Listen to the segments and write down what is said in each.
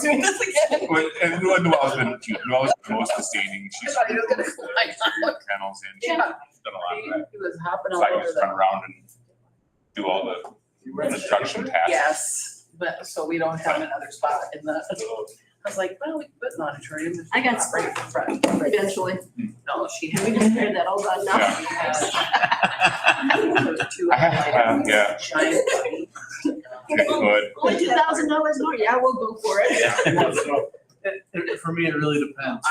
doing this again. And Noelle's been cute. Noelle's been most sustaining. She's I thought you were gonna fly out. kennels and she's Yeah. done a lot of that. He was hopping So all I over just run the. around and do all the instruction tasks. Yes, but so we don't have another spot in the, I was like, well, we could put an auditorium. I got right in front. Eventually. No, she We had. just heard that all done now. Those two. I have, yeah. Giant body. It could. Only $2,000 more, yeah, we'll go for it. For me, it really depends.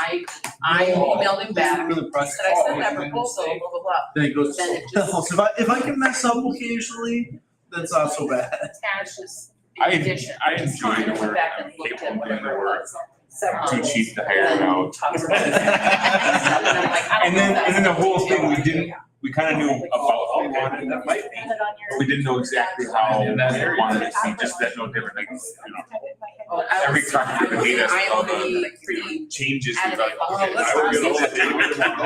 I emailed him back, Really pressed. said I sent that proposal, blah, blah, blah. Then it goes. Then it just- So if I can mess up occasionally, that's not so bad. Attaches I the addition. enjoy the Went work. back I'm and looked capable at of doing whatever the it work. was. Too cheap to hire And then out. talked about it. I'm like, I don't And know then, if and then the that's whole what thing, you do. we kind of knew about what we wanted, that might be, but we didn't know exactly how we wanted it to be, just that no different, like, you know. Oh, I Every was- contract that made us I all only the pretty changes, we adamant like, about okay, it. I will get all Let's the data not tomorrow.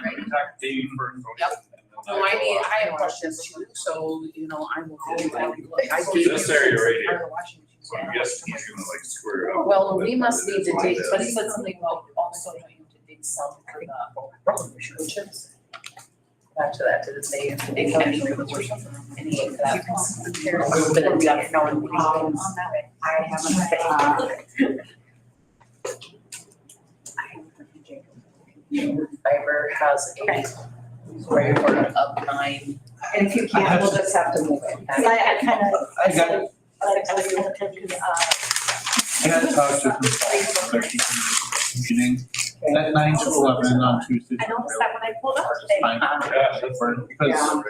Right. We talked to Dave first. Yep. No, I have questions too, so, you know, I will do that. I gave This you area right part here. of the washing machine. So I'm guessing he's gonna like square it up. Well, we must need to dig, but he said something about also needing to dig some for the wood chips. Back to that, did it say if they can for the wood chips? Any of that? But it'll be on your own. I haven't, Fiber has a spray for up 9. and if you can't, we'll just have to move it. I kind of. I got, I was hesitant because, I got to talk to a consultant for their teaching meeting at 9 to 11 on Tuesday. I noticed that when I pulled up today. Fine. Yeah, that's For- Because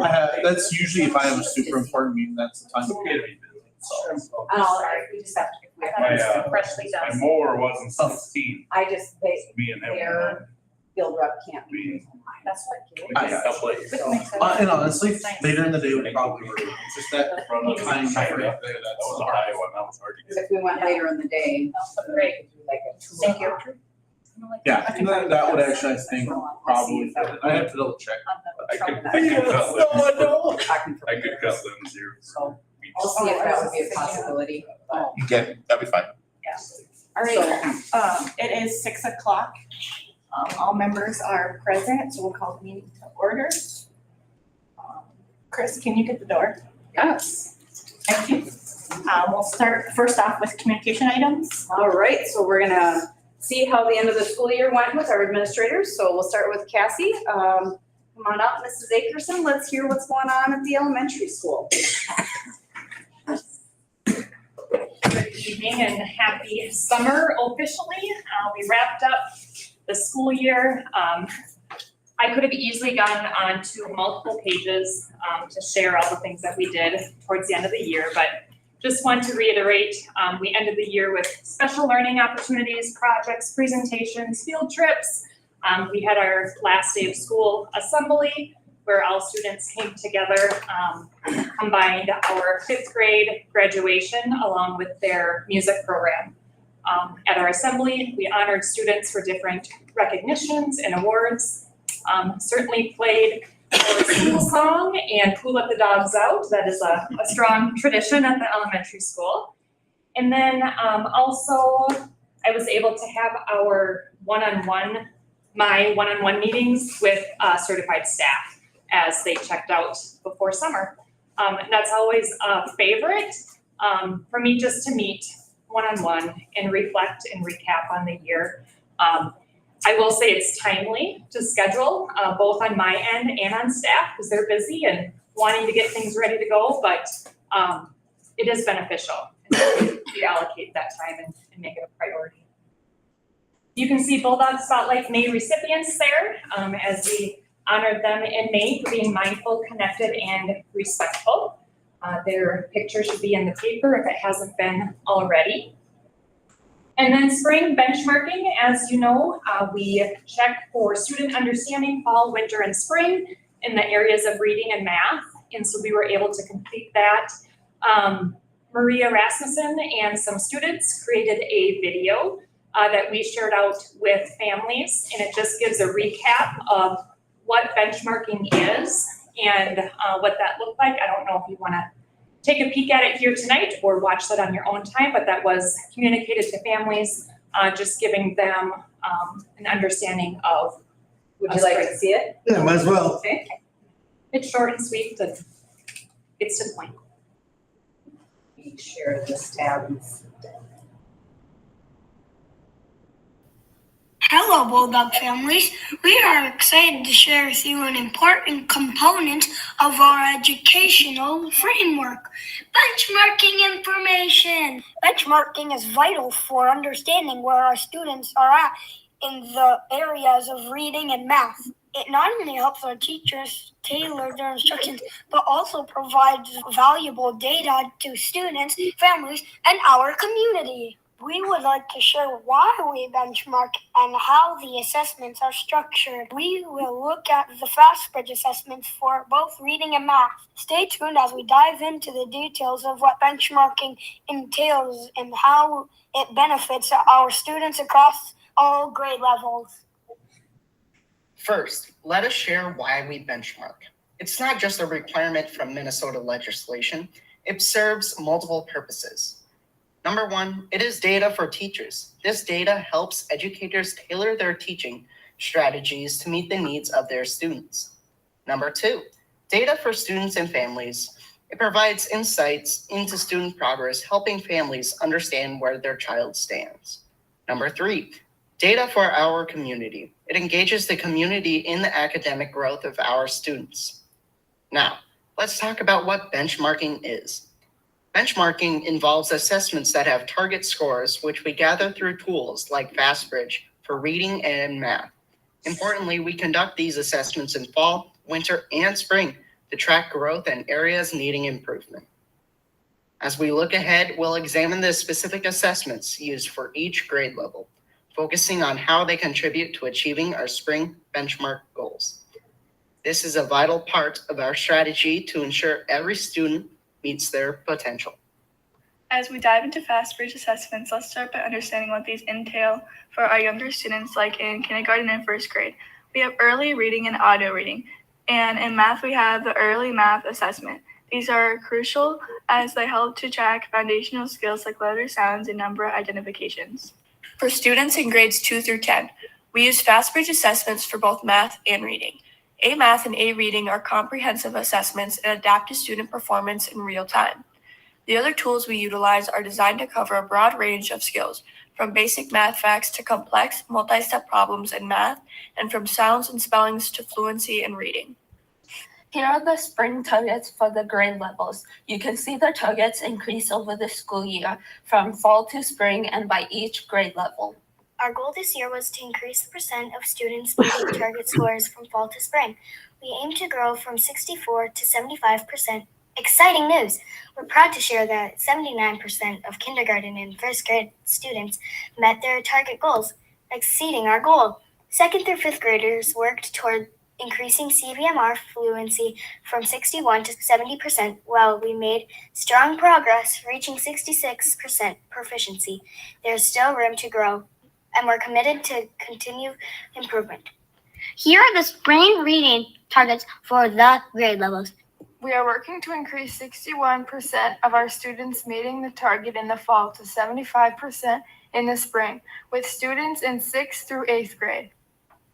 I have, that's usually if I have a super important meeting, that's the time. okay to be busy. So, We just have to, we have I to- thought it was freshly my done. mower wasn't 16, I just, me and him. their field rep can't be. That's what. We just couple it. Which makes sense. And honestly, later in the day would probably work. It's just that From the time time, frame that there, was a high one, that was hard to Because get. if we went later in the day. Great. Like a 2 Thank you. hour. Yeah, and that would actually, I think, probably, I have to double check. I could, No, I could cut limbs, I I could cut limbs here. So I'll see if that would be a possibility. Okay, that'd be fine. All right, it is 6 o'clock. All members are present, so we'll call the meeting to order. Chris, can you get the door? Yes. Thank you. We'll start first off with communication items. All right, so we're gonna see how the end of the school year went with our administrators. So we'll start with Cassie. Come on up, Mrs. Akerson. Let's hear what's going on at the elementary school. Good evening and happy summer officially. We wrapped up the school year. I could have easily gone on to multiple pages to share all the things that we did towards the end of the year, but just want to reiterate, we ended the year with special learning opportunities, projects, presentations, field trips. We had our last day of school assembly where all students came together, combined our 5th grade graduation along with their music program. At our assembly, we honored students for different recognitions and awards. Certainly played our school song and Who Let the Dogs Out. That is a strong tradition at the elementary school. And then also I was able to have our my one-on-one meetings with certified staff as they checked out before summer. And that's always a favorite for me, just to meet one-on-one and reflect and recap on the year. I will say it's timely to schedule both on my end and on staff because they're busy and wanting to get things ready to go, but it is beneficial. We allocate that time and make it a priority. You can see Bulldog Spotlight May recipients there as we honored them in May for being mindful, connected, and respectful. Their picture should be in the paper if it hasn't been already. And then spring benchmarking, as you know, we check for student understanding fall, winter, and spring in the areas of reading and math. And so we were able to complete that. Maria Rasmussen and some students created a video that we shared out with families, and it just gives a recap of what benchmarking is and what that looked like. I don't know if you want to take a peek at it here tonight or watch that on your own time, but that was communicated to families, just giving them an understanding of. Would you like to see it? Yeah, might as well. Okay. It's short and sweet, but it's to the point. We share this tab. Hello, Bulldog families. We are excited to share with you an important component of our educational framework, benchmarking information. Benchmarking is vital for understanding where our students are at in the areas of reading and math. It not only helps our teachers tailor their instructions, but also provides valuable data to students, families, and our community. We would like to share why we benchmark and how the assessments are structured. We will look at the FastBridge assessments for both reading and math. Stay tuned as we dive into the details of what benchmarking entails and how it benefits our students across all grade levels. First, let us share why we benchmark. It's not just a requirement from Minnesota legislation. It serves multiple purposes. Number one, it is data for teachers. This data helps educators tailor their teaching strategies to meet the needs of their students. Number two, data for students and families. It provides insights into student progress, helping families understand where their child stands. Number three, data for our community. It engages the community in the academic growth of our students. Now, let's talk about what benchmarking is. Benchmarking involves assessments that have target scores, which we gather through tools like FastBridge for reading and math. Importantly, we conduct these assessments in fall, winter, and spring to track growth and areas needing improvement. As we look ahead, we'll examine the specific assessments used for each grade level, focusing on how they contribute to achieving our spring benchmark goals. This is a vital part of our strategy to ensure every student meets their potential. As we dive into FastBridge assessments, let's start by understanding what these entail for our younger students, like in kindergarten and first grade. We have early reading and audio reading, and in math, we have the early math assessment. These are crucial as they help to track foundational skills like letter sounds and number identifications. For students in grades 2 through 10, we use FastBridge assessments for both math and reading. A Math and A Reading are comprehensive assessments and adapt to student performance in real time. The other tools we utilize are designed to cover a broad range of skills, from basic math facts to complex multi-step problems in math, and from sounds and spellings to fluency in reading. Here are the spring targets for the grade levels. You can see the targets increase over the school year from fall to spring and by each grade level. Our goal this year was to increase the percent of students meeting target scores from fall to spring. We aim to grow from 64 to 75%. Exciting news! We're proud to share that 79% of kindergarten and first grade students met their target goals, exceeding our goal. Second through fifth graders worked toward increasing CVMR fluency from 61 to 70%, while we made strong progress, reaching 66% proficiency. There's still room to grow, and we're committed to continue improvement. Here are the spring reading targets for the grade levels. We are working to increase 61% of our students meeting the target in the fall to 75% in the spring, with students in 6th through 8th grade.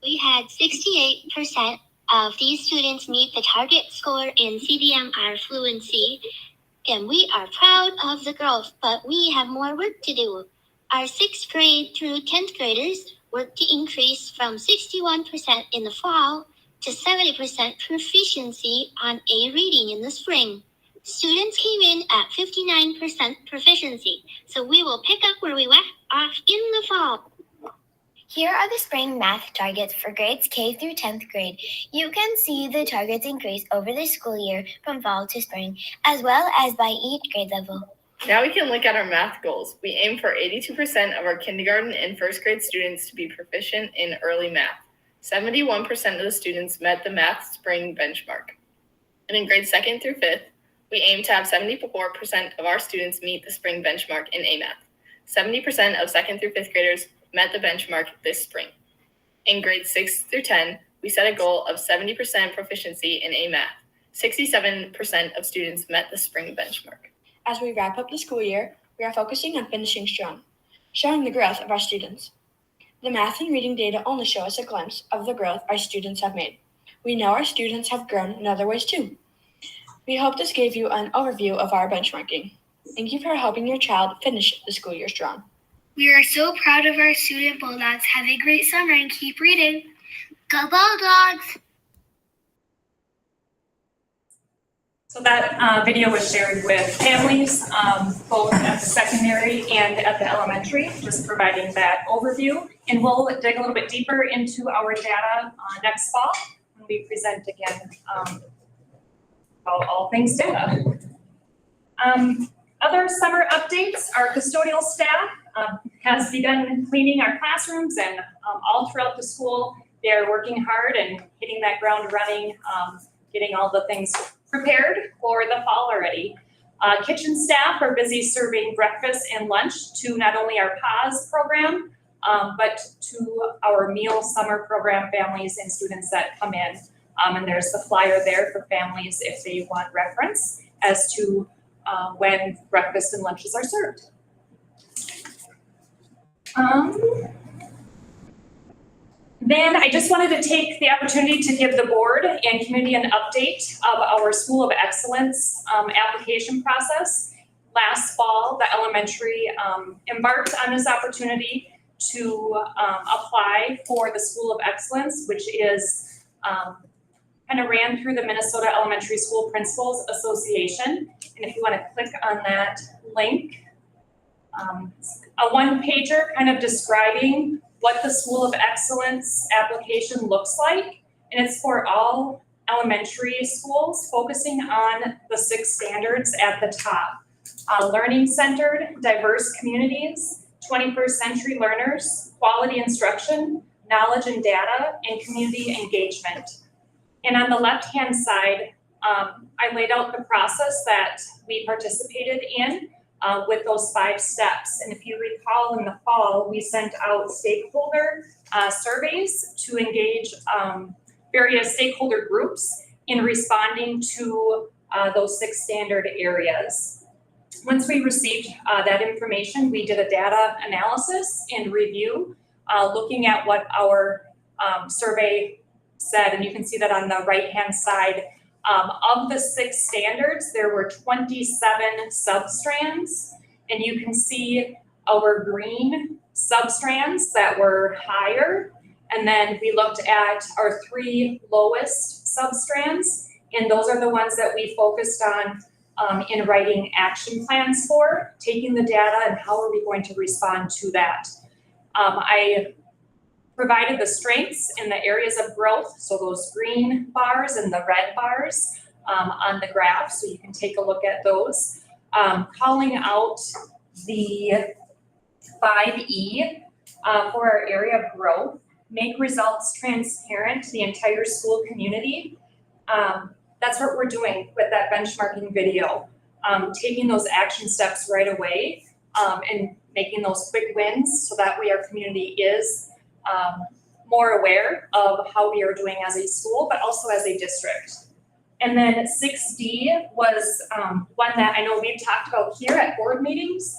We had 68% of these students meet the target score in CVMR fluency, and we are proud of the growth, but we have more work to do. Our 6th grade through 10th graders worked to increase from 61% in the fall to 70% proficiency on A reading in the spring. Students came in at 59% proficiency, so we will pick up where we left off in the fall. Here are the spring math targets for grades K through 10th grade. You can see the targets increase over the school year from fall to spring, as well as by each grade level. Now we can look at our math goals. We aim for 82% of our kindergarten and first grade students to be proficient in early math. 71% of the students met the math spring benchmark. And in grades 2nd through 5th, we aim to have 74% of our students meet the spring benchmark in A Math. 70% of 2nd through 5th graders met the benchmark this spring. In grades 6 through 10, we set a goal of 70% proficiency in A Math. 67% of students met the spring benchmark. As we wrap up the school year, we are focusing on finishing strong, showing the growth of our students. The math and reading data only show us a glimpse of the growth our students have made. We know our students have grown in other ways too. We hope this gave you an overview of our benchmarking. Thank you for helping your child finish the school year strong. We are so proud of our student Bulldogs. Have a great summer and keep reading. Go Bulldogs! So that video was shared with families, both at the secondary and at the elementary, just providing that overview. And we'll dig a little bit deeper into our data next fall when we present again about all things data. Other summer updates, our custodial staff has begun cleaning our classrooms and all throughout the school. They are working hard and hitting that ground running, getting all the things prepared for the fall already. Kitchen staff are busy serving breakfast and lunch to not only our PAWS program, but to our meal summer program families and students that come in. And there's the flyer there for families if they want reference as to when breakfast and lunches are served. Then I just wanted to take the opportunity to give the board and community an update of our School of Excellence application process. Last fall, the elementary embarked on this opportunity to apply for the School of Excellence, which is kind of ran through the Minnesota Elementary School Principals Association. And if you want to click on that link, a one-pager kind of describing what the School of Excellence application looks like. And it's for all elementary schools, focusing on the 6 standards at the top. Learning-centered, diverse communities, 21st century learners, quality instruction, knowledge and data, and community engagement. And on the left-hand side, I laid out the process that we participated in with those 5 steps. And if you recall, in the fall, we sent out stakeholder surveys to engage various stakeholder groups in responding to those 6 standard areas. Once we received that information, we did a data analysis and review, looking at what our survey said, and you can see that on the right-hand side. Of the 6 standards, there were 27 substrands, and you can see our green substrands that were higher, and then we looked at our 3 lowest substrands, and those are the ones that we focused on in writing action plans for, taking the data and how are we going to respond to that. I provided the strengths in the areas of growth, so those green bars and the red bars on the graph, so you can take a look at those. Calling out the 5E for our area of growth, make results transparent to the entire school community. That's what we're doing with that benchmarking video, taking those action steps right away and making those quick wins so that way our community is more aware of how we are doing as a school, but also as a district. And then 6D was one that I know we've talked about here at board meetings,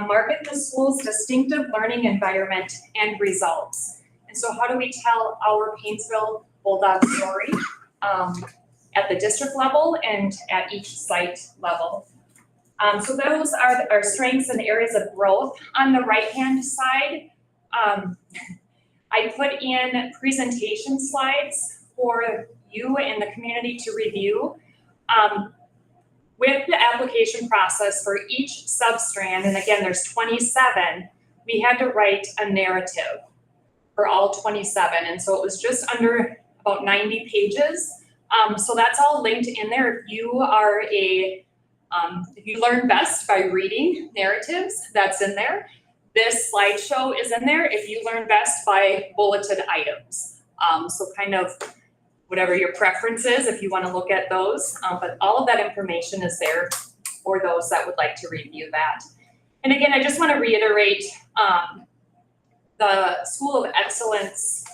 market the school's distinctive learning environment and results. And so how do we tell our Paynesville Bulldog story at the district level and at each site level? So those are our strengths and areas of growth. On the right-hand side, I put in presentation slides for you and the community to review. With the application process for each substrand, and again, there's 27, we had to write a narrative for all 27. And so it was just under about 90 pages. So that's all linked in there. If you are if you learn best by reading narratives, that's in there. This slideshow is in there if you learn best by bulleted items. So kind of whatever your preference is, if you want to look at those. But all of that information is there for those that would like to review that. And again, I just want to reiterate the School of Excellence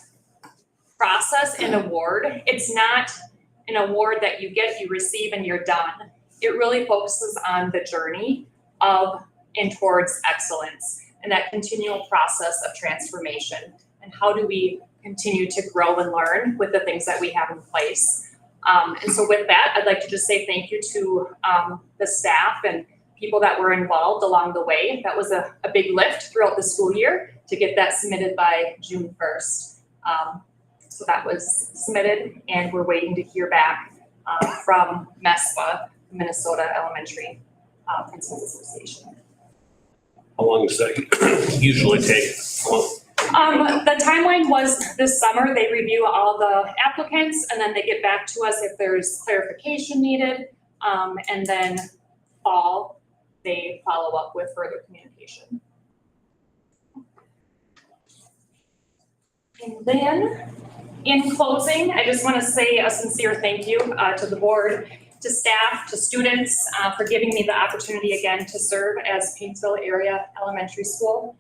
process and award. It's not an award that you get, you receive, and you're done. It really focuses on the journey of and towards excellence and that continual process of transformation. And how do we continue to grow and learn with the things that we have in place? And so with that, I'd like to just say thank you to the staff and people that were involved along the way. That was a big lift throughout the school year to get that submitted by June 1st. So that was submitted, and we're waiting to hear back from MESPA, Minnesota Elementary Principals Association. How long does that usually take? The timeline was this summer. They review all the applicants, and then they get back to us if there's clarification needed. And then fall, they follow up with further communication. And then, in closing, I just want to say a sincere thank you to the board, to staff, to students for giving me the opportunity again to serve as Paynesville Area Elementary School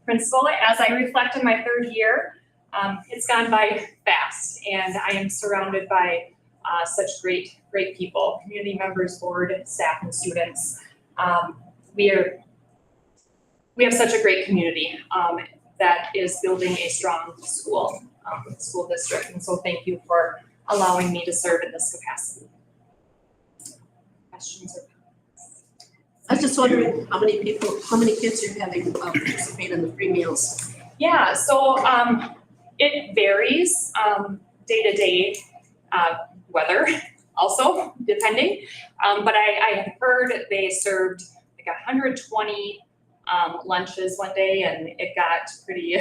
principal. As I reflect on my third year, it's gone by fast, and I am surrounded by such great people, community members, board, staff, and students. We have such a great community that is building a strong school district, and so thank you for allowing me to serve in this capacity. Questions or comments? I was just wondering how many kids you're having participate in the free meals? Yeah, so it varies day to day weather also, depending. But I had heard they served like 120 lunches one day, and it got pretty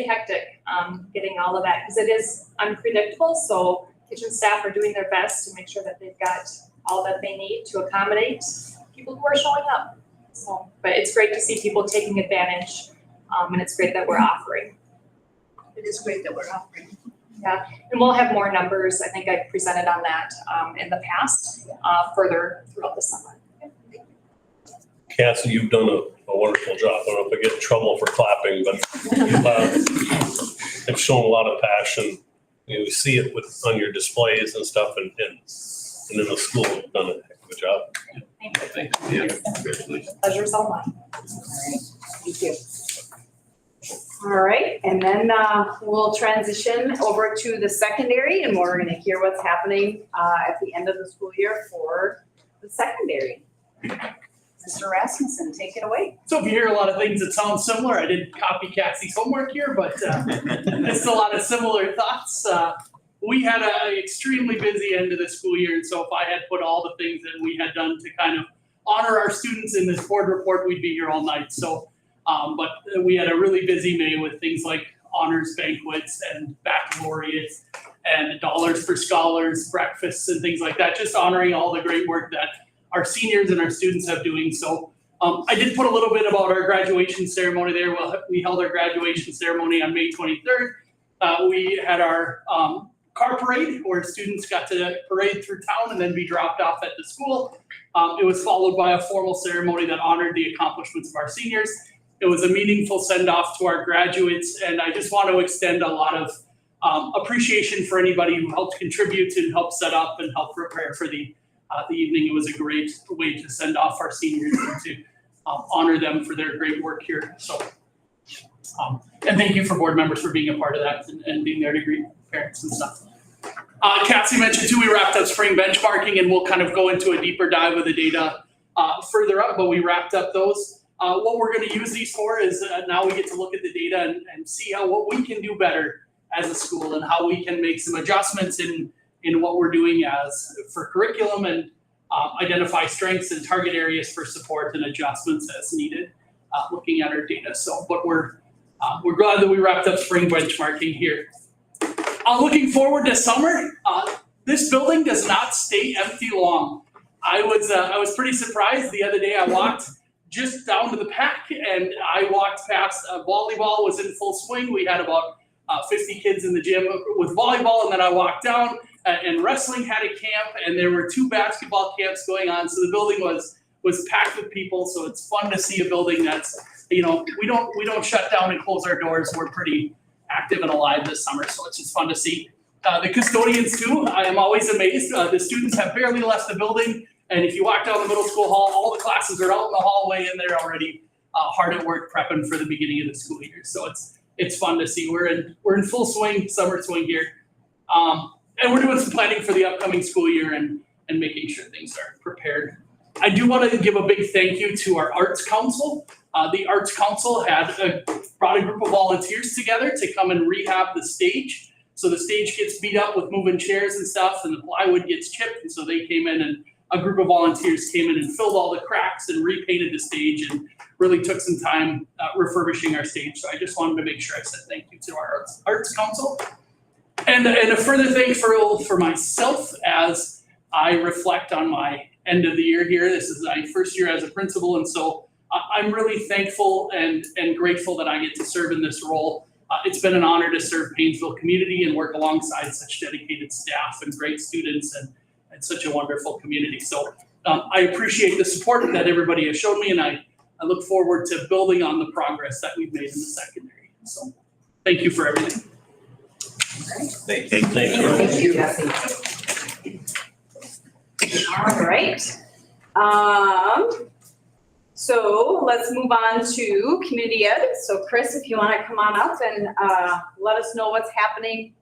hectic getting all of that because it is unpredictable. So kitchen staff are doing their best to make sure that they've got all that they need to accommodate people who are showing up. So, but it's great to see people taking advantage, and it's great that we're offering. It is great that we're offering. Yeah, and we'll have more numbers. I think I presented on that in the past, further throughout the summer. Cassie, you've done a wonderful job. I don't know if I get in trouble for clapping, but you've shown a lot of passion. You see it on your displays and stuff, and in the school, you've done a heck of a job. Thank you. Yeah, congratulations. Pleasure's all mine. Thank you. All right, and then we'll transition over to the secondary, and we're gonna hear what's happening at the end of the school year for the secondary. Mr. Rasmussen, take it away. So if you hear a lot of things that sound similar, I did copy Cassie's homework here, but it's a lot of similar thoughts. We had an extremely busy end of the school year, and so if I had put all the things that we had done to kind of honor our students in this board report, we'd be here all night. So, but we had a really busy May with things like honors banquets and baccalaureates and dollars for scholars, breakfasts and things like that, just honoring all the great work that our seniors and our students have doing. So I did put a little bit about our graduation ceremony there. We held our graduation ceremony on May 23rd. We had our car parade where students got to parade through town and then be dropped off at the school. It was followed by a formal ceremony that honored the accomplishments of our seniors. It was a meaningful send-off to our graduates, and I just want to extend a lot of appreciation for anybody who helped contribute and helped set up and help prepare for the evening. It was a great way to send off our seniors and to honor them for their great work here. So, and thank you for board members for being a part of that and being there to greet parents and stuff. Cassie mentioned too, we wrapped up spring benchmarking, and we'll kind of go into a deeper dive of the data further up, but we wrapped up those. What we're going to use these for is now we get to look at the data and see what we can do better as a school and how we can make some adjustments in what we're doing for curriculum and identify strengths and target areas for support and adjustments as needed, looking at our data. So, but we're glad that we wrapped up spring benchmarking here. Looking forward to summer. This building does not stay empty long. I was pretty surprised the other day. I walked just down to the pack and I walked past volleyball was in full swing. We had about 50 kids in the gym with volleyball, and then I walked down and wrestling had a camp, and there were 2 basketball camps going on. So the building was packed with people. So it's fun to see a building that's, we don't shut down and close our doors. We're pretty active and alive this summer. So it's just fun to see. The custodians too, I am always amazed. The students have barely left the building. And if you walk down the middle school hall, all the classes are out in the hallway and they're already hard at work prepping for the beginning of the school year. So it's fun to see. We're in full swing, summer swing here. And we're doing some planning for the upcoming school year and making sure things are prepared. I do want to give a big thank you to our Arts Council. The Arts Council brought a group of volunteers together to come and rehab the stage. So the stage gets beat up with moving chairs and stuff, and the plywood gets chipped. And so they came in, and a group of volunteers came in and filled all the cracks and repainted the stage and really took some time refurbishing our stage. So I just wanted to make sure I said thank you to our Arts Council. And a further thank for myself as I reflect on my end of the year here. This is my first year as a principal, and so I'm really thankful and grateful that I get to serve in this role. It's been an honor to serve Paynesville community and work alongside such dedicated staff and great students and such a wonderful community. So I appreciate the support that everybody has shown me, and I look forward to building on the progress that we've made in the secondary. So thank you for everything. Thank you, Jesse. All right. So let's move on to community ed. So Chris, if you want to come on up and let us know what's happening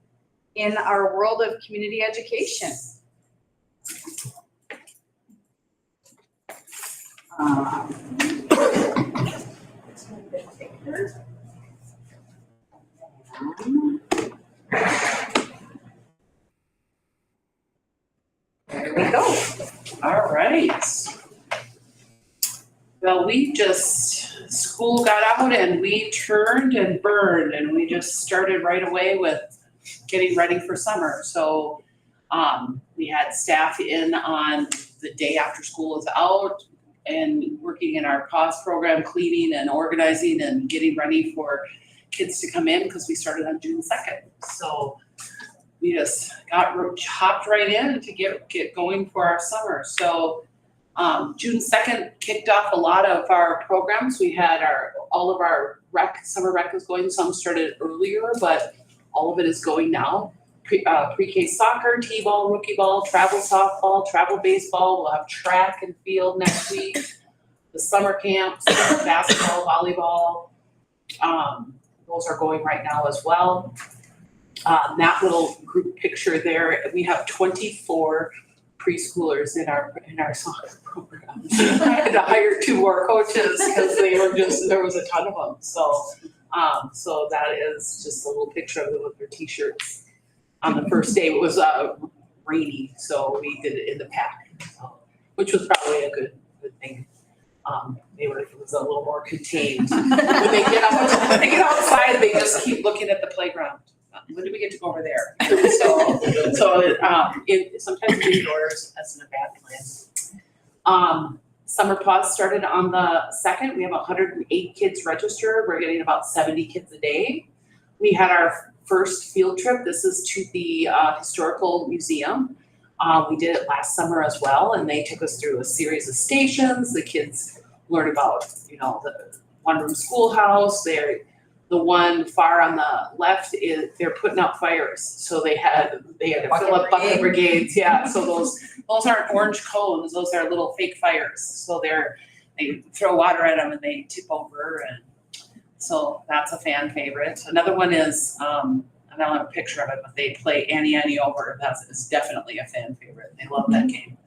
in our world of community education. There we go. All right. Well, school got out and we turned and burned, and we just started right away with getting ready for summer. So we had staff in on the day after school was out and working in our pause program, cleaning and organizing and getting ready for kids to come in because we started on June 2nd. So we just hopped right in to get going for our summer. So June 2nd kicked off a lot of our programs. We had all of our summer rec was going. Some started earlier, but all of it is going now. Pre-K soccer, T-ball, rookie ball, travel softball, travel baseball. We'll have track and field next week. The summer camps, basketball, volleyball. Those are going right now as well. That little group picture there, we have 24 preschoolers in our soccer program. I had to hire 2 more coaches because there was a ton of them. So that is just a little picture of them with their t-shirts. On the first day, it was rainy, so we did it in the pack, which was probably a good thing. It was a little more contained. When they get outside, they just keep looking at the playground. When do we get to go over there? Sometimes indoors, that's not a bad plan. Summer pause started on the 2nd. We have 108 kids registered. We're getting about 70 kids a day. We had our first field trip. This is to the historical museum. We did it last summer as well, and they took us through a series of stations. The kids learned about, the one-room schoolhouse. The one far on the left they're putting out fires, so they had to fill up bucket brigades. Yeah, so those aren't orange cones; those are little fake fires. So they throw water at them and they tip over, and so that's a fan favorite. Another one is I don't have a picture of it, but they play Annie Annie Over. It's definitely a fan favorite. They love that game.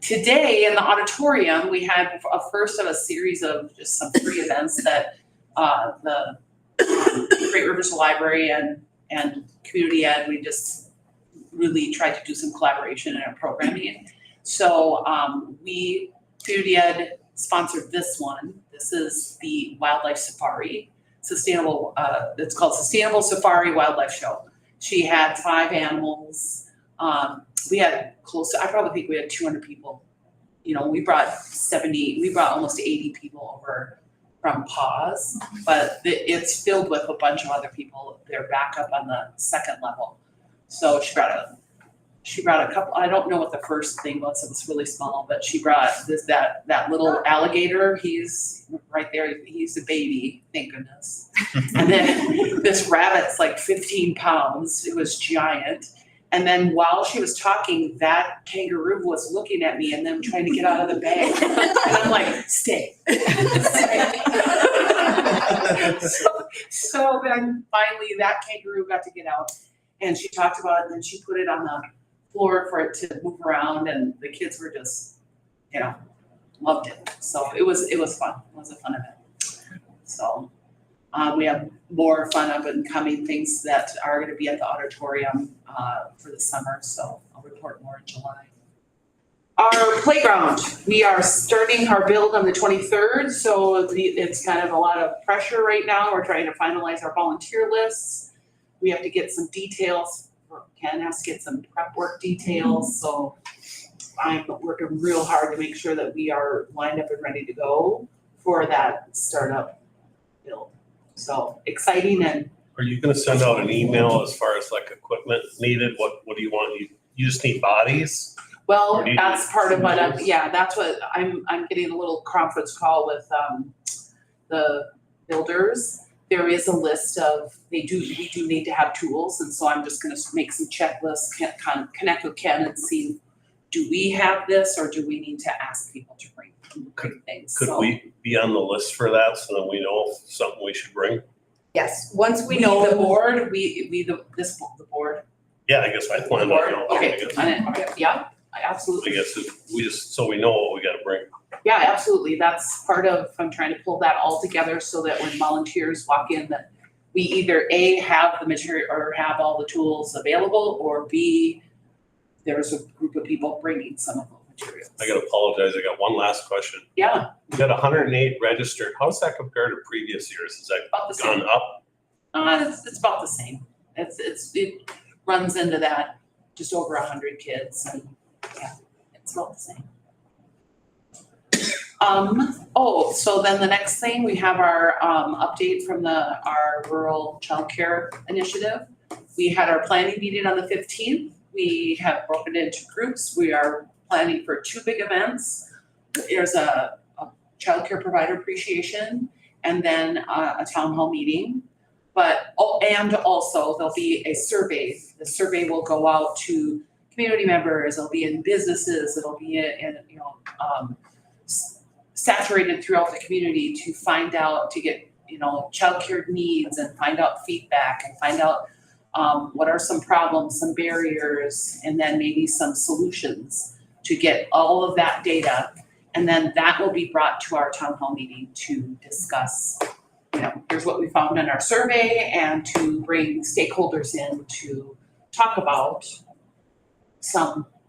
Today in the auditorium, we had a first of a series of just some free events that the Great Rivers Library and Community Ed, we just really tried to do some collaboration in our programming. So Community Ed sponsored this one. This is the Wildlife Safari. It's called Sustainable Safari Wildlife Show. She had 5 animals. We had I probably think we had 200 people. We brought almost 80 people over from pause, but it's filled with a bunch of other people. They're back up on the 2nd level. So she brought a couple. I don't know what the first thing was. It was really small, but she brought that little alligator. He's right there. He's a baby. Thank goodness. And then this rabbit's like 15 pounds, it was giant. And then while she was talking, that kangaroo was looking at me and then trying to get out of the bag. And I'm like, stay. So then finally that kangaroo got to get out and she talked about it and then she put it on the floor for it to move around and the kids were just, loved it. So it was fun. It was a fun event. So we have more fun up and coming things that are going to be at the auditorium for the summer. So I'll report more in July. Our playground, we are starting our build on the 23rd. So it's kind of a lot of pressure right now. We're trying to finalize our volunteer lists. We have to get some details. Ken has to get some prep work details. So I'm working real hard to make sure that we are lined up and ready to go for that startup build. So exciting. And Are you gonna send out an email as far as like equipment needed? What do you want? You just need bodies? well, Or do you that's need part of what tools? that's what I'm getting a little conference call with the builders. There is a list of, we do need to have tools, and so I'm just gonna make some checklists, connect with Ken and see, do we have this or do we need to ask people to bring things? Could So, we be on the list for that so that we know if something we should bring? Yes, once we know. the board, the board. Yeah, I guess I planned on, Okay, yeah, absolutely. I guess we just, so we know what we gotta bring. Yeah, absolutely. That's part of, I'm trying to pull that all together so that when volunteers walk in, that we either A, have the material or have all the tools available, or B, there's a group of people bringing some of the materials. I gotta apologize, I got one last question. Yeah, We got 108 registered. How's that compared to previous years? Has that about the same. gone up? It's about the same. It runs into that, just over 100 kids, and yeah, it's about the same. So then the next thing, we have our update from our rural childcare initiative. We had our planning meeting on the 15th. We have broken it into groups. We are planning for 2 big events. There's a childcare provider appreciation and then a town hall meeting. And also there'll be a survey. The survey will go out to community members. It'll be in businesses. It'll be in saturated throughout the community to find out, to get, childcare needs and find out feedback and find out what are some problems, some barriers, and then maybe some solutions to get all of that data. And then that will be brought to our town hall meeting to discuss, here's what we found in our survey, and to bring stakeholders in to talk about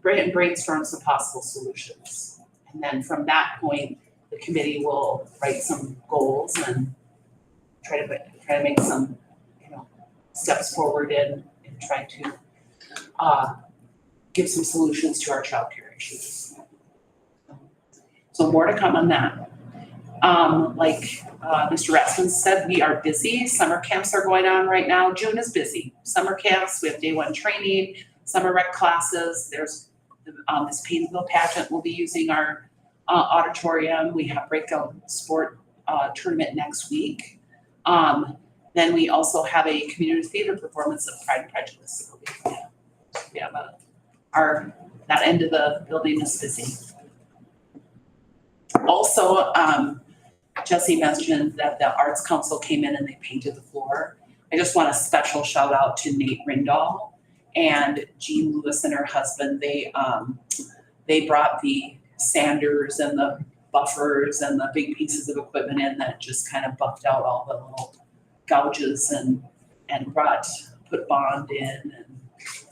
brainstorm some possible solutions. And then from that point, the committee will write some goals and try to make some, steps forward in trying to give some solutions to our childcare issues. So more to come on that. Like Mr. Rasmussen said, we are busy. Summer camps are going on right now. June is busy. Summer camps, we have day 1 training, summer rec classes. There's this Paynesville pageant. We'll be using our auditorium. We have breakdown sport tournament next week. Then we also have a community theater performance of Pride and Prejudice. So we have that end of the building is busy. Also, Jesse mentioned that the Arts Council came in and they painted the floor. I just want a special shout out to Nate Rindahl and Jean Lewis and her husband. They brought the sanders and the buffers and the big pieces of equipment in that just kind of buffed out all the little gouges and put bond in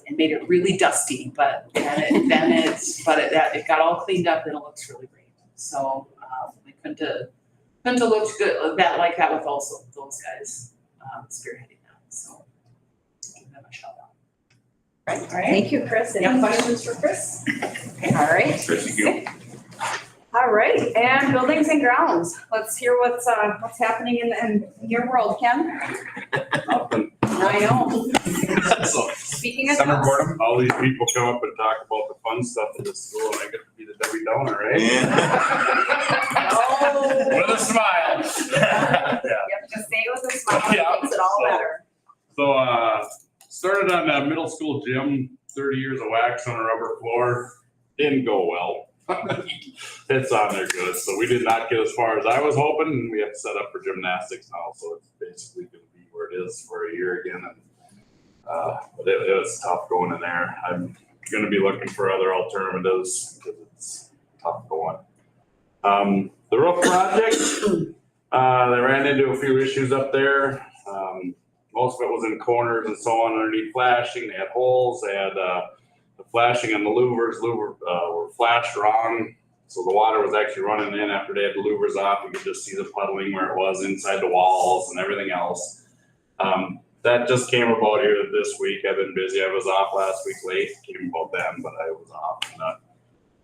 and made it really dusty, but it got all cleaned up and it looks really great. So we couldn't have looked good like that with also those guys spearheading that. So give them a shout out. Right, all right. Thank you, Chris. Any Yeah. questions for Chris? Okay, all right. Thank you. All right, and buildings and grounds. Let's hear what's happening in your world, Ken. I know. So, Speaking of. summer boredom, all these people come up and talk about the fun stuff in the school, and I get to be the Debbie Downer, right? Oh. With a smile. You have to say it with a Yeah, Makes it all better. So, started on the middle school gym, 30 years of wax on a rubber floor. Didn't go well. It's on there good. So we did not get as far as I was hoping, and we have to set up for gymnastics now. So it's basically going to be where it is for a year again. And but it was tough going in there. I'm going to be looking for other alternatives because it's tough going. The roof project, they ran into a few issues up there. Most of it was in corners and so on underneath flashing. They had holes. They had the flashing on the louvers were flashed wrong. So the water was actually running in after they had the louvers off. You could just see the puddling where it was inside the walls and everything else. That just came about here this week. I've been busy. I was off last week late. Came about then, but I was off.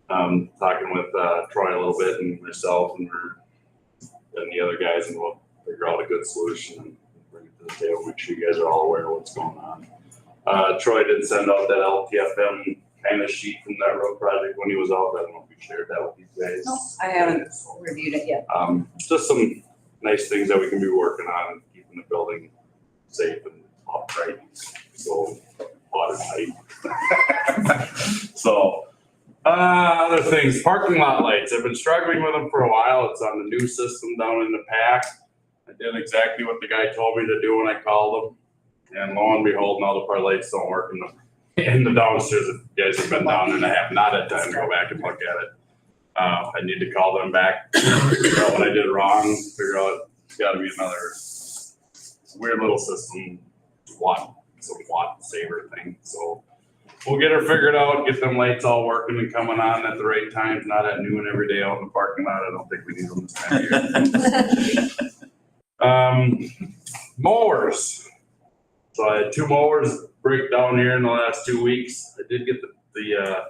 And, talking with Troy a little bit and myself and the other guys, and we'll figure out a good solution and bring it to the table. Make sure you guys are all aware of what's going on. Troy did send out that LTFM kind of sheet from that road project when he was out. I don't know if we shared that with you guys. Nope, I haven't reviewed it yet. Just some nice things that we can be working on and keeping the building safe and upright, so watertight. So, other things, parking lot lights. I've been struggling with them for a while. It's on the new system down in the pack. I did exactly what the guy told me to do when I called him. And lo and behold, now the lights don't work in the downstairs. If you guys have been down and I have not had time to go back and look at it. I need to call them back, figure out what I did wrong, figure out it's gotta be another weird little system, some watt saver thing. So we'll get her figured out, get them lights all working and coming on at the right times, not at noon every day out in the parking lot. I don't think we need them this time of year. Mowers. So I had 2 mowers break down here in the last 2 weeks. I did get the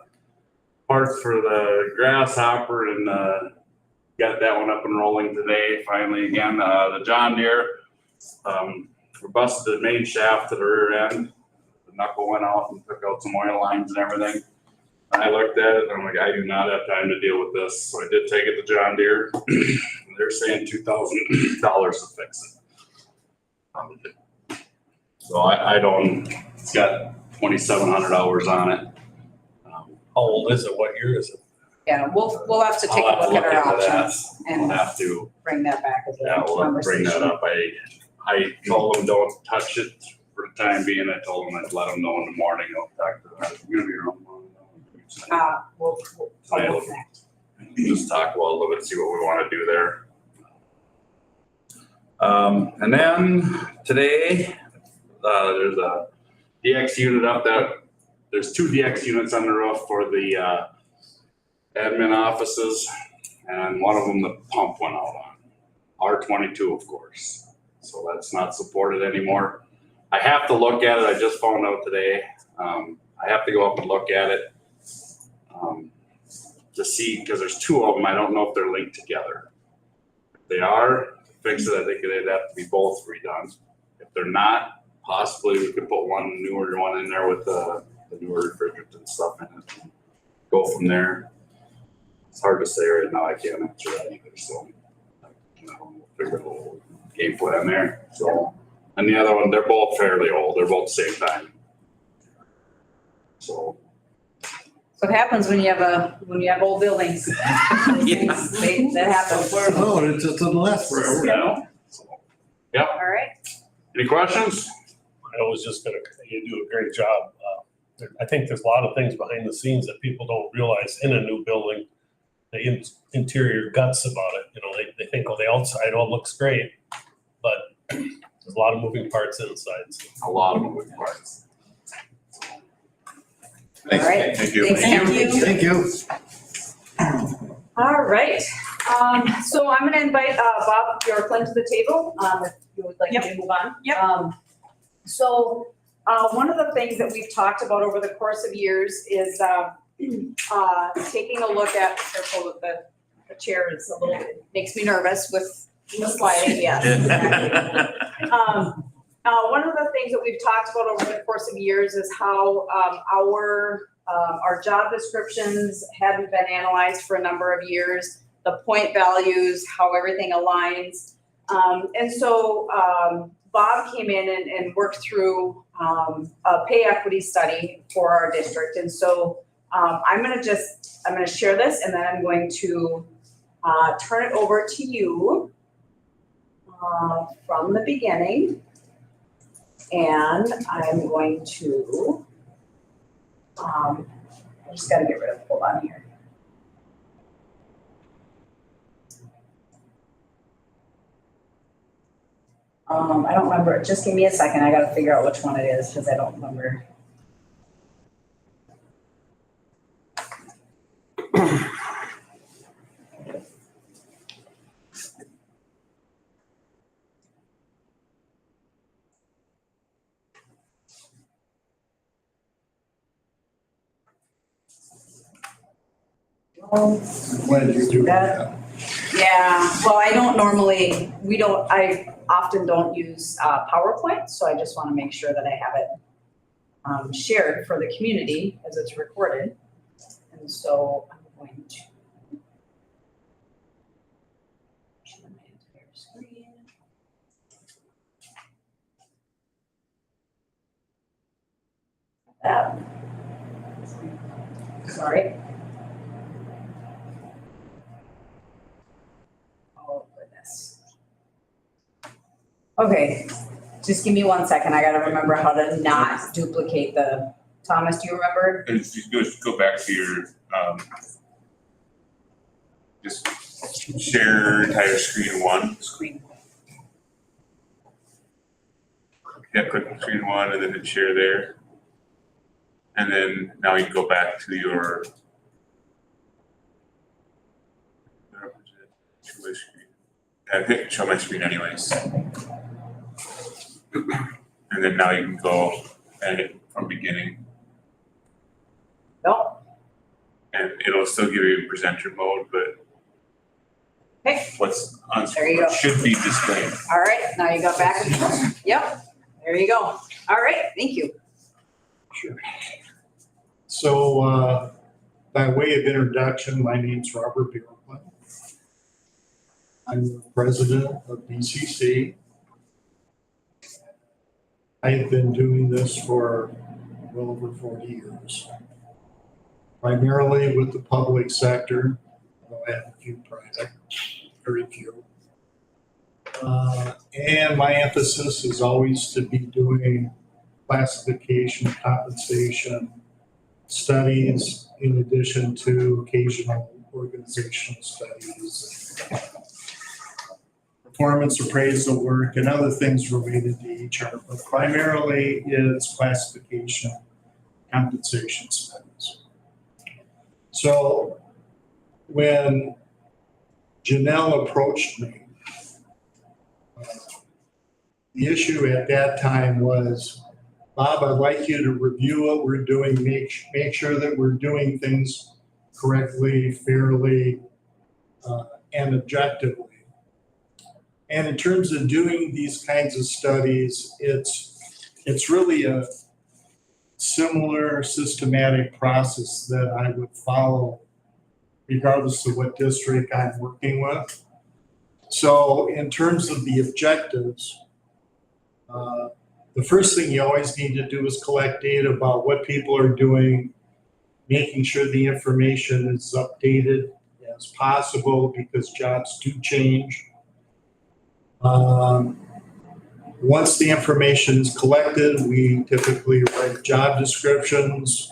parts for the grasshopper and got that one up and rolling today. Finally, again, the John Deere, we busted the main shaft to the rear end. The knuckle went off and took out some oil lines and everything. I looked at it and I'm like, I do not have time to deal with this. So I did take it to John Deere. They're saying $2,000 to fix it. So I don't, it's got 2,700 hours on it. How old is it? What year is it? Yeah, we'll have to take a look at our options We'll and have to, bring that back as yeah, a we'll have to bring that conversation. up. I told them don't touch it for the time being. I told them I'd let them know in the morning. I'll talk to them. I'm gonna be around. We'll Just talk about a little bit, see what we want to do there. And then today, there's a DX unit up there's 2 DX units on the roof for the admin offices, and one of them the pump went out on. R22, of course. So that's not supported anymore. I have to look at it. I just found out today. I have to go up and look at it to see, because there's 2 of them. I don't know if they're linked together. If they are, to fix it, I think they'd have to be both redone. If they're not, possibly we could put one newer one in there with the newer refrigerant and stuff in it and go from there. It's hard to say right now. I can't answer that either. So we'll figure out a little game plan there. So, and the other one, they're both fairly old. They're both the same time. So what happens when you have old buildings. That happens. No, it's to the left forever. Yeah. So, yep. All right. Any questions? I was just gonna, you do a great job. I think there's a lot of things behind the scenes that people don't realize in a new building, the interior guts about it. You know, they think, oh, the outside all looks great, but there's a lot of moving parts inside. So. A lot of moving parts. All right. Thank you. Thank you. All right. So I'm going to invite Bob Bjorklund to the table. If you would like to move on. Yep. So one of the things that we've talked about over the course of years is taking a look at, careful with the chair is a little bit, makes me nervous with the sliding, yes. Exactly. One of the things that we've talked about over the course of years is how our job descriptions hadn't been analyzed for a number of years, the point values, how everything aligns. And so Bob came in and worked through a pay equity study for our district. And so I'm gonna share this and then I'm going to turn it over to you from the beginning. And I'm going to, I just gotta get rid of, hold on here. I don't remember, just give me a second, I gotta figure out which one it is, because I don't remember. Glad you do that. Yeah, well, I don't normally, I often don't use PowerPoint, so I just wanna make sure that I have it shared for the community as it's recorded. And so I'm going to share my entire screen. Sorry. Oh, goodness. Okay, just give me 1 second. I gotta remember how to not duplicate the, Thomas, do you remember? Just go back to your, just share entire screen one. Screen. Yeah, click screen one and then hit share there. And then now you go back to your show my screen. I hit show my screen anyways. And then now you can go edit from beginning. No. And it'll still give you presenter mode, but what's on There you what go. should be displayed. All right, now you go back. Yep, there you go. All right, thank you. Sure. So, by way of introduction, my name's Robert Bierman. I'm the president of BCC. I've been doing this for well over 40 years, primarily with the public sector. I have a few private, very few. And my emphasis is always to be doing classification, compensation, studies, in addition to occasional organizational studies, performance appraisal work, and other things related to HR, but primarily it's classification, compensation studies. So when Janelle approached me, the issue at that time was, Bob, I'd like you to review what we're doing, make sure that we're doing things correctly, fairly, and objectively. And in terms of doing these kinds of studies, it's really a similar systematic process that I would follow regardless of what district I'm working with. So in terms of the objectives, the first thing you always need to do is collect data about what people are doing, making sure the information is updated as possible because jobs do change. Once the information is collected, we typically write job descriptions.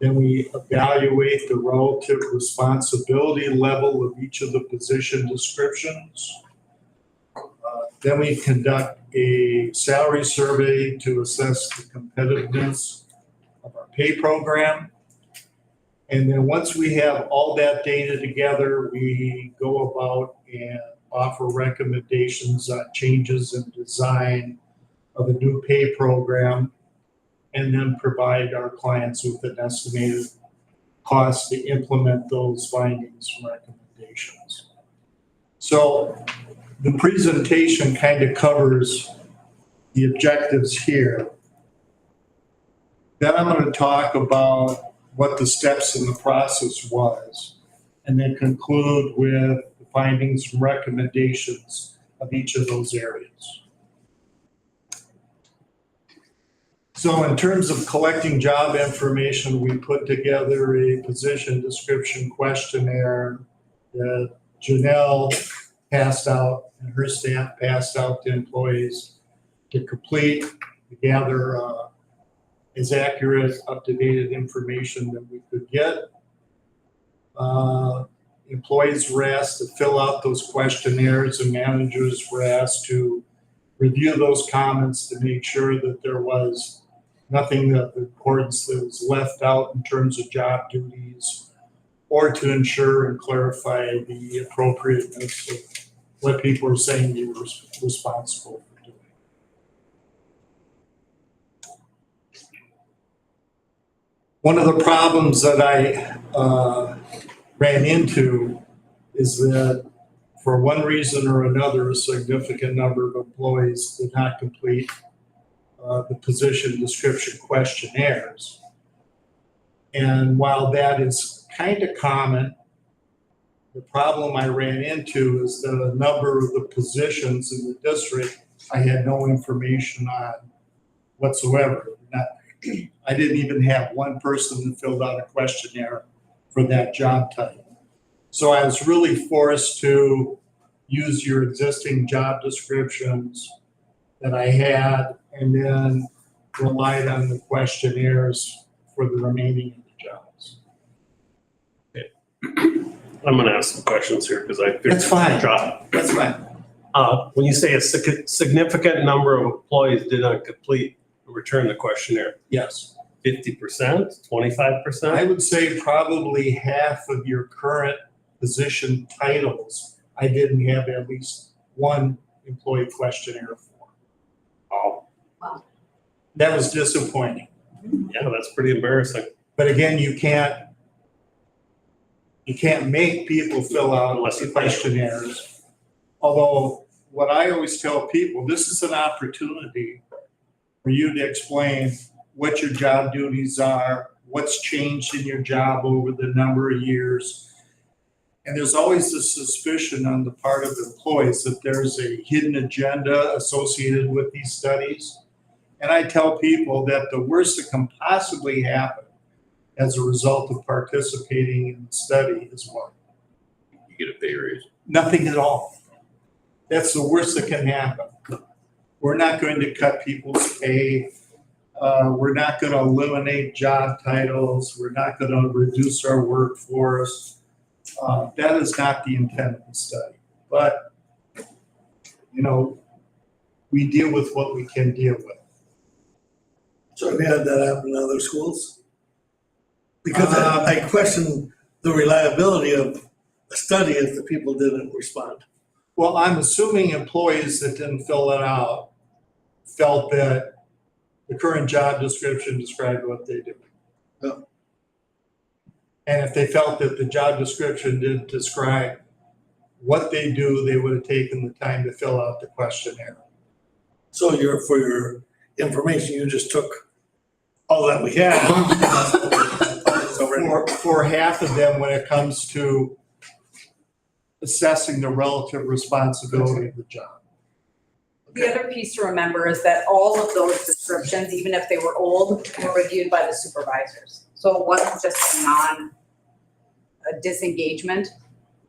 Then we evaluate the relative responsibility level of each of the position descriptions. Then we conduct a salary survey to assess the competitiveness of our pay program. And then once we have all that data together, we go about and offer recommendations on changes in design of a new pay program, and then provide our clients with an estimated cost to implement those findings and recommendations. So the presentation kind of covers the objectives here. Then I'm going to talk about what the steps in the process was, and then conclude with the findings and recommendations of each of those areas. So in terms of collecting job information, we put together a position description questionnaire that Janelle passed out and her staff passed out to employees to complete, to gather as accurate, up-to-date information that we could get. Employees were asked to fill out those questionnaires and managers were asked to review those comments to make sure that there was nothing that the accordance that was left out in terms of job duties, or to ensure and clarify the appropriateness of what people are saying they were responsible for doing. One of the problems that I ran into is that for one reason or another, a significant number of employees did not complete the position description questionnaires. And while that is kind of common, the problem I ran into is that a number of the positions in the district, I had no information on whatsoever. I didn't even have one person that filled out a questionnaire for that job type. So I was really forced to use your existing job descriptions that I had and then relied on the questionnaires for the remaining of the jobs. I'm gonna ask some questions here because I figured. That's fine. Drop. That's fine. When you say a significant number of employees did not complete or return the questionnaire, Yes. 50%, 25%? I would say probably half of your current position titles, I didn't have at least one employee questionnaire for. Oh, That was disappointing. yeah, that's pretty embarrassing. But again, you can't make people fill out Unless you questionnaires. Although what I always tell people, this is an opportunity for you to explain what your job duties are, what's changed in your job over the number of years. And there's always a suspicion on the part of employees that there's a hidden agenda associated with these studies. And I tell people that the worst that can possibly happen as a result of participating in the study is what? You get a pay raise. Nothing at all. That's the worst that can happen. We're not going to cut people's pay. We're not going to eliminate job titles. We're not going to reduce our workforce. That is not the intent of the study. But, you know, we deal with what we can deal with. So have you had that happen in other schools? Because I question the reliability of a study if the people didn't respond. Well, I'm assuming employees that didn't fill it out felt that the current job description described what they do. Oh. And if they felt that the job description didn't describe what they do, they would have taken the time to fill out the questionnaire. So for your information, you just took all that we had. For half of them, when it comes to assessing the relative responsibility of the job. The other piece to remember is that all of those descriptions, even if they were old, were reviewed by the supervisors. So it wasn't just a disengagement.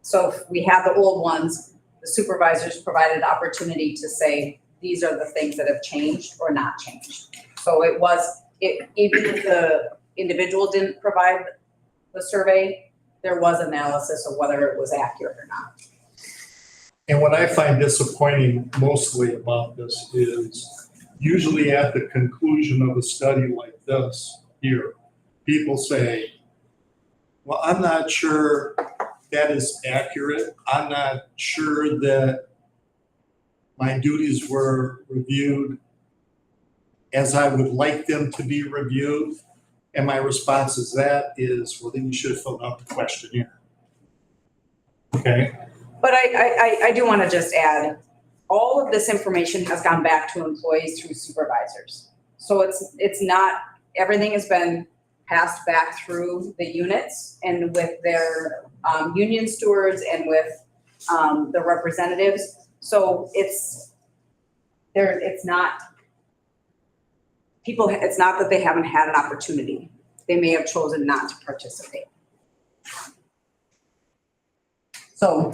So if we had the old ones, the supervisors provided opportunity to say, these are the things that have changed or not changed. So even if the individual didn't provide the survey, there was analysis of whether it was accurate or not. And what I find disappointing mostly about this is usually at the conclusion of a study like this here, people say, well, I'm not sure that is accurate. I'm not sure that my duties were reviewed as I would like them to be reviewed. And my response to that is, well, then you should have filled out the questionnaire. Okay. But I do want to just add, all of this information has gone back to employees through supervisors. So it's not, everything has been passed back through the units and with their union stewards and with the representatives. So it's not people, it's not that they haven't had an opportunity. They may have chosen not to participate. So.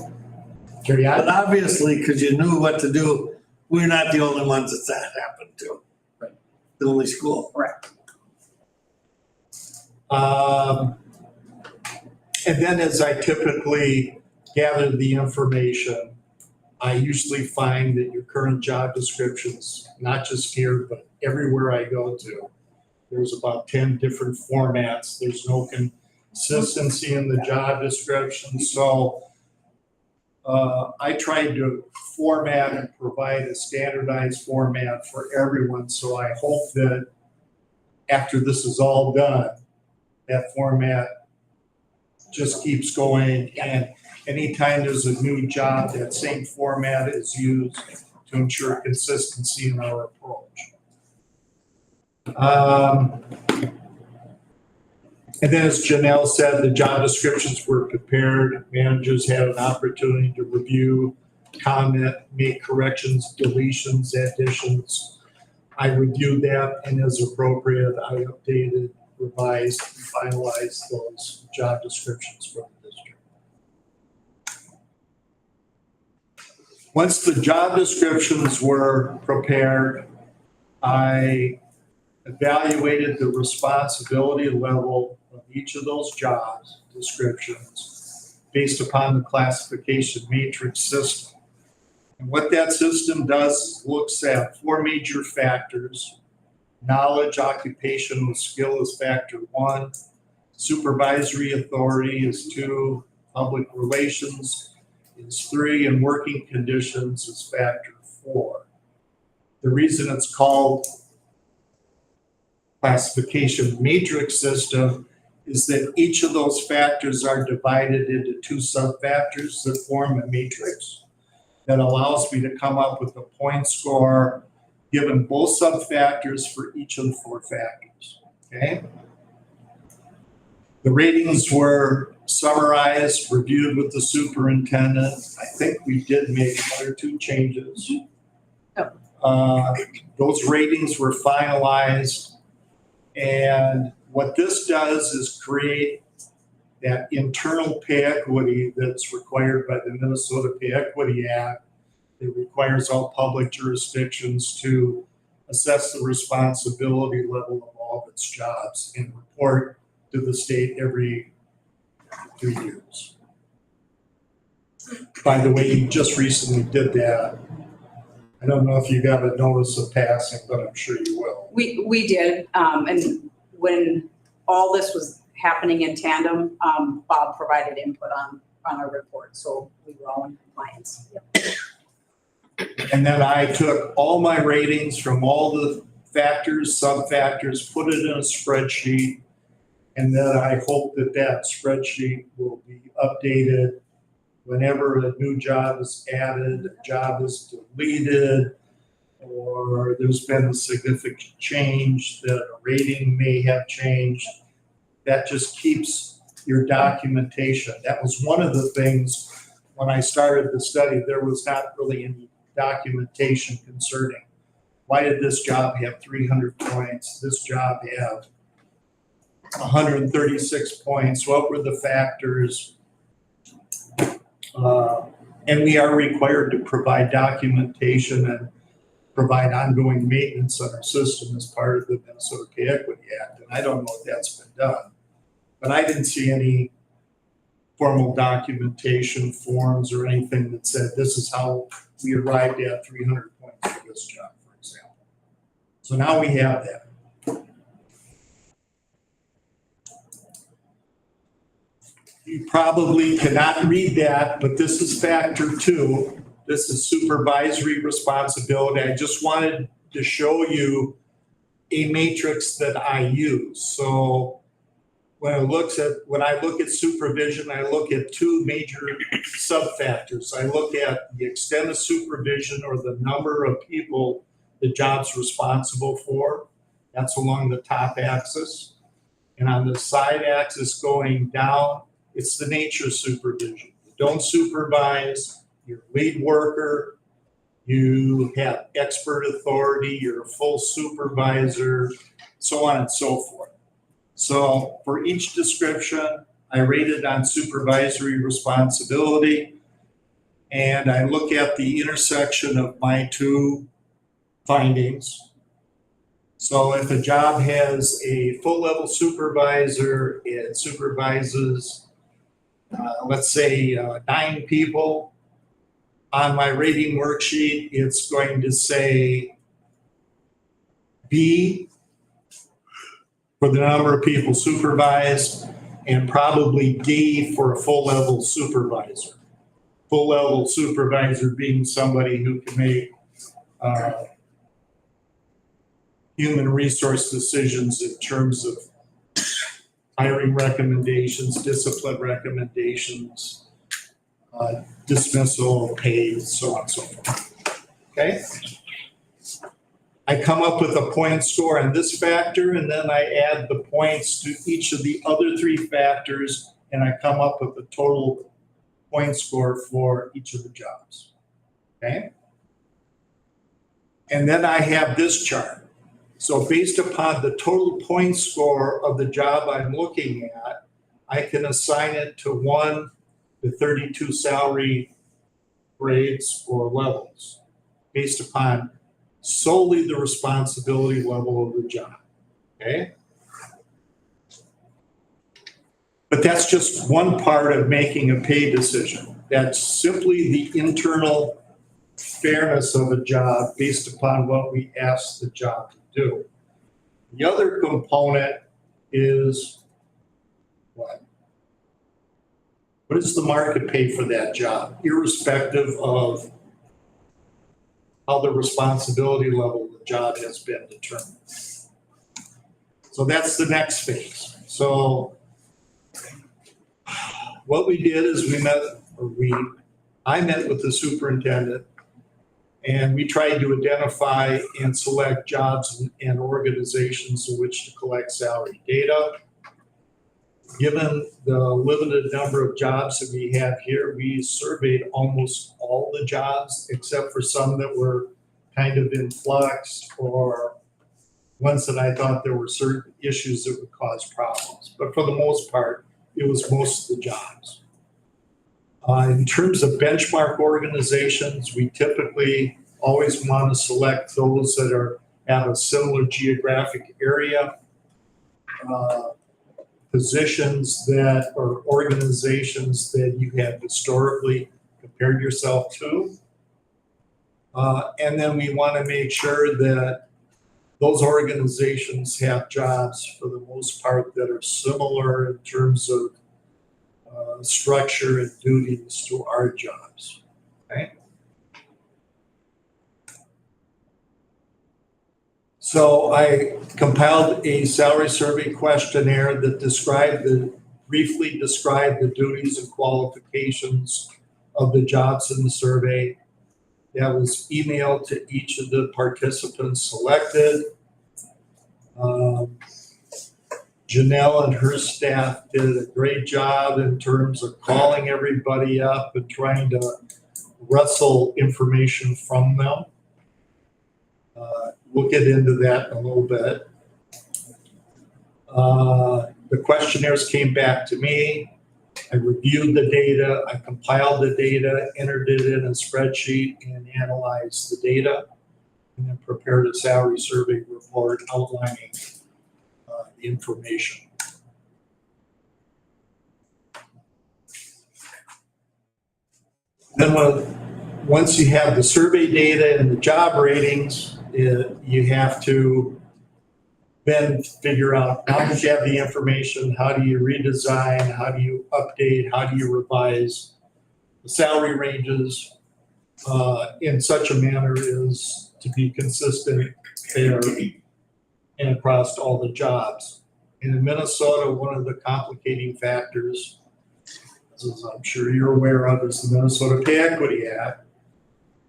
But obviously, because you knew what to do, we're not the only ones that happened to. Right. The only school. Correct. And then as I typically gather the information, I usually find that your current job descriptions, not just here, but everywhere I go to, there's about 10 different formats. There's no consistency in the job description. So I tried to format and provide a standardized format for everyone. So I hope that after this is all done, that format just keeps going, and anytime there's a new job, that same format is used to ensure consistency in our approach. And then as Janelle said, the job descriptions were prepared. Managers had an opportunity to review, comment, make corrections, deletions, additions. I reviewed that, and as appropriate, I updated, revised, and finalized those job descriptions for the district. Once the job descriptions were prepared, I evaluated the responsibility level of each of those job descriptions based upon the classification matrix system. And what that system does looks at 4 major factors. Knowledge, occupational skill is factor 1. Supervisory authority is 2. Public relations is 3. And working conditions is factor 4. The reason it's called classification matrix system is that each of those factors are divided into 2 sub-factors that form a matrix that allows me to come up with a point score given both sub-factors for each of the 4 factors, okay? The ratings were summarized, reviewed with the superintendent. I think we did make 1 or 2 changes. Those ratings were finalized, and what this does is create that internal pay equity that's required by the Minnesota Pay Equity Act. It requires all public jurisdictions to assess the responsibility level of all of its jobs and report to the state every 3 years. By the way, you just recently did that. I don't know if you got a notice of passing, but I'm sure you will. We did, and when all this was happening in tandem, Bob provided input on our report, so we were all in compliance. Yep. And then I took all my ratings from all the factors, sub-factors, put it in a spreadsheet, and then I hope that that spreadsheet will be updated whenever a new job is added, a job is deleted, or there's been a significant change that a rating may have changed. That just keeps your documentation. That was one of the things when I started the study, there was not really any documentation concerning why did this job have 300 points, this job have 136 points, what were the factors? And we are required to provide documentation and provide ongoing maintenance on our system as part of the Minnesota Pay Equity Act. And I don't know if that's been done, but I didn't see any formal documentation forms or anything that said this is how we arrived at 300 points for this job, for example. So now we have that. You probably cannot read that, but this is factor 2. This is supervisory responsibility. I just wanted to show you a matrix that I use. So when I look at supervision, I look at 2 major sub-factors. I look at the extent of supervision or the number of people the job's responsible for. That's along the top axis. And on the side axis going down, it's the nature of supervision. You don't supervise, you're a lead worker, you have expert authority, you're a full supervisor, so on and so forth. So for each description, I rate it on supervisory responsibility, and I look at the intersection of my two findings. So if a job has a full level supervisor, it supervises, let's say 9 people, on my rating worksheet, it's going to say B for the number of people supervised, and probably D for a full level supervisor. Full level supervisor being somebody who can make human resource decisions in terms of hiring recommendations, discipline recommendations, dismissal, pay, so on and so forth. Okay? I come up with a point score on this factor, and then I add the points to each of the other 3 factors, and I come up with a total point score for each of the jobs. Okay? And then I have this chart. So based upon the total point score of the job I'm looking at, I can assign it to 1 to 32 salary grades or levels based upon solely the responsibility level of the job, okay? But that's just one part of making a pay decision. That's simply the internal fairness of a job based upon what we ask the job to do. The other component is what? What does the market pay for that job, irrespective of how the responsibility level of the job has been determined? So that's the next phase. So what we did is I met with the superintendent, and we tried to identify and select jobs and organizations in which to collect salary data. Given the limited number of jobs that we have here, we surveyed almost all the jobs except for some that were kind of in flux or ones that I thought there were certain issues that would cause problems. But for the most part, it was most of the jobs. In terms of benchmark organizations, we typically always want to select those that have a similar geographic area, positions that or organizations that you have historically compared yourself to. And then we want to make sure that those organizations have jobs for the most part that are similar in terms of structure and duties to our jobs. Okay? So I compiled a salary survey questionnaire that briefly described the duties and qualifications of the jobs in the survey. That was emailed to each of the participants selected. Janelle and her staff did a great job in terms of calling everybody up and trying to wrestle information from them. We'll get into that in a little bit. The questionnaires came back to me. I reviewed the data, I compiled the data, entered it in a spreadsheet, and analyzed the data, and then prepared a salary survey report outlining the information. Then once you have the survey data and the job ratings, you have to then figure out, now that you have the information, how do you redesign, how do you update, how do you revise the salary ranges in such a manner as to be consistent, fair, and across all the jobs. And in Minnesota, one of the complicating factors, as I'm sure you're aware of, is the Minnesota Pay Equity Act,